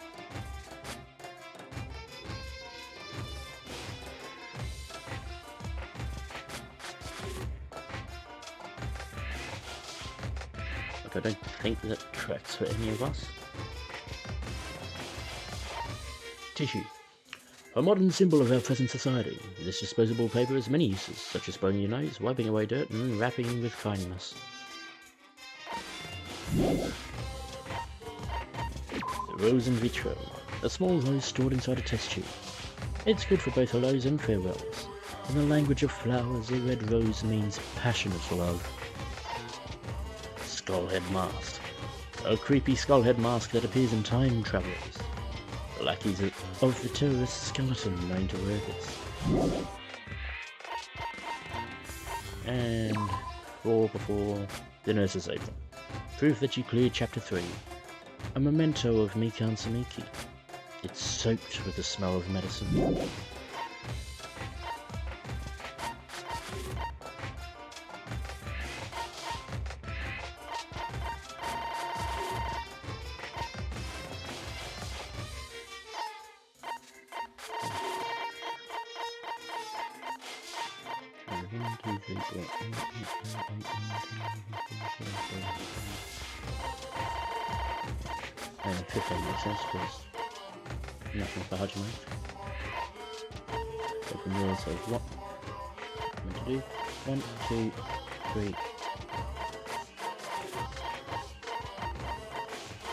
Look, I don't think that tracks for any of us. Tissue. A modern symbol of our present society, this disposable paper has many uses, such as blowing your nose, wiping away dirt, and wrapping with kindness. The rose in vitro. A small rose stored inside a test tube. It's good for both hellos and farewells. In the language of flowers, a red rose means passionate love. Skullhead mask. A creepy skullhead mask that appears in Time Travelers. The lackeys of the terrorist skeleton known to wear this. And 4 before the nurse's apron. Proof that you cleared chapter 3. A memento of Mikan Tsumiki. It's soaked with the smell of medicine. And 15 makes sense because nothing for Hajime. So from there, so what I'm going to do 1, 2, 3,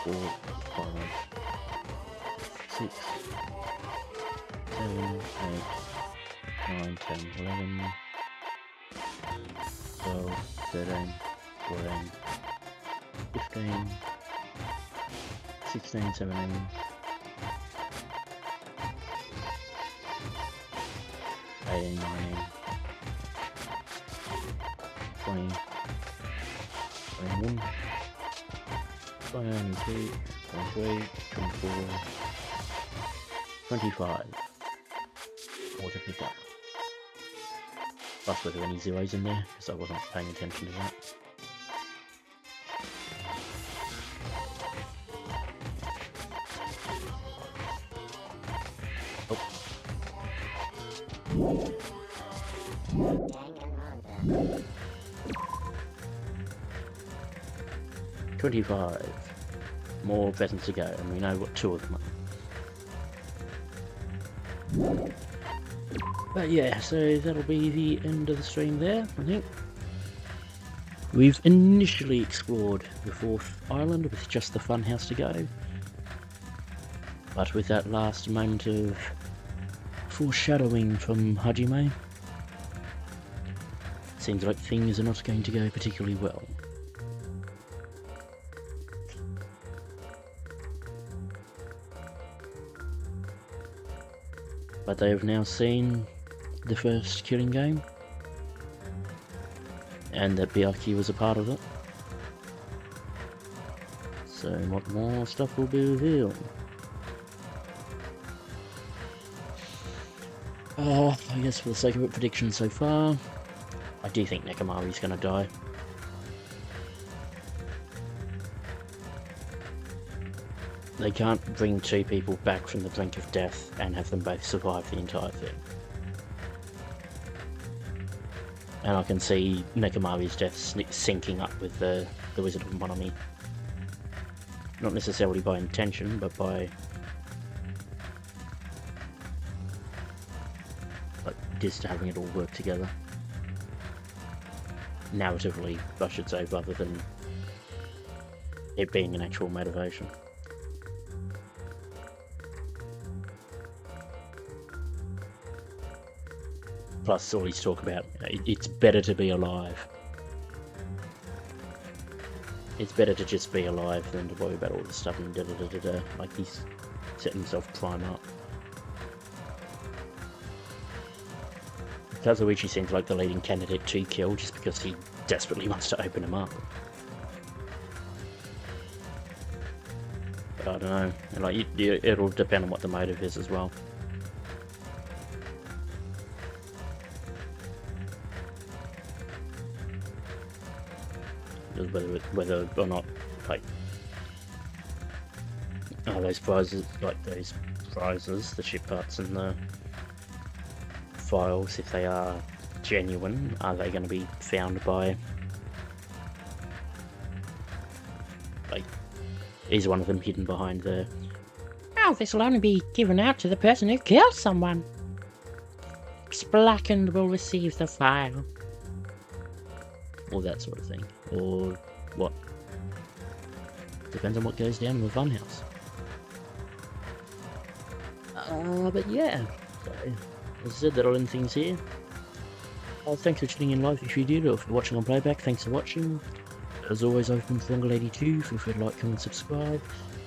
4, 5, 6, 7, 8, 9, 10, 11, 12, 13, 14, 15, 16, 17, 18, 19, 20, 21, 22, 23, 24, 25. More to pick up. Plus, were there any zeros in there? Because I wasn't paying attention to that. Oh. 25. More buttons to go, and we know what 2 of them are. But yeah, so that'll be the end of the stream there, I think. We've initially explored the 4th island with just the funhouse to go. But with that last moment of foreshadowing from Hajime, seems like things are not going to go particularly well. But they have now seen the first killing game, and that Byakuya was a part of it. So what more stuff will be revealed? I guess for the sake of it, prediction so far, I do think Nekomaru's gonna die. They can't bring 2 people back from the brink of death and have them both survive the entire thing. And I can see Nekomaru's death syncing up with the Wizard of Monomi. Not necessarily by intention, but by just having it all work together. Narratively, I should say, rather than it being an actual motivation. Plus, all these talk about, it's better to be alive. It's better to just be alive than to worry about all this stuff and da-da-da-da-da. Like, he's setting himself prime up. Kazuichi seems like the leading candidate to kill just because he desperately wants to open him up. But I don't know. Like, it'll depend on what the motive is as well. Whether or not, like, those prizes, the ship parts and the files, if they are genuine, are they going to be found by, like, is one of them hidden behind the... Oh, this will only be given out to the person who killed someone. Blackened will receive the file. Or that sort of thing. Or what? Depends on what goes down in the funhouse. But yeah. So, as I said, that'll end things here. Thanks for tuning in live if you did, or if you're watching on playback, thanks for watching. As always, I've been Frongalady2, feel free to like, comment, subscribe.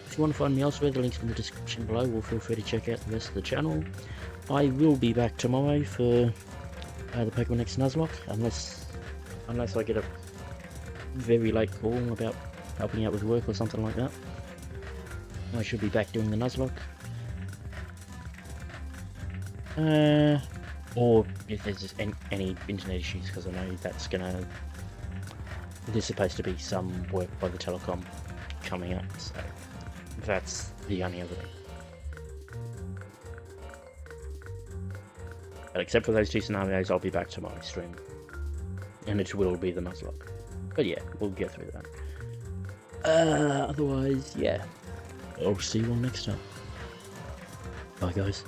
If you want to find me elsewhere, the link's in the description below, or feel free to check out the rest of the channel. I will be back tomorrow for the Pokemon X Nuzlocke, unless I get a very late call about helping out with work or something like that. I should be back doing the Nuzlocke. Or if there's just any internet issues, because I know there's supposed to be some work by the telecom coming up, so that's the only other thing. But except for those 2 scenarios, I'll be back tomorrow stream. And it will be the Nuzlocke. But yeah, we'll get through that. Otherwise, yeah. I'll see you all next time. Bye guys.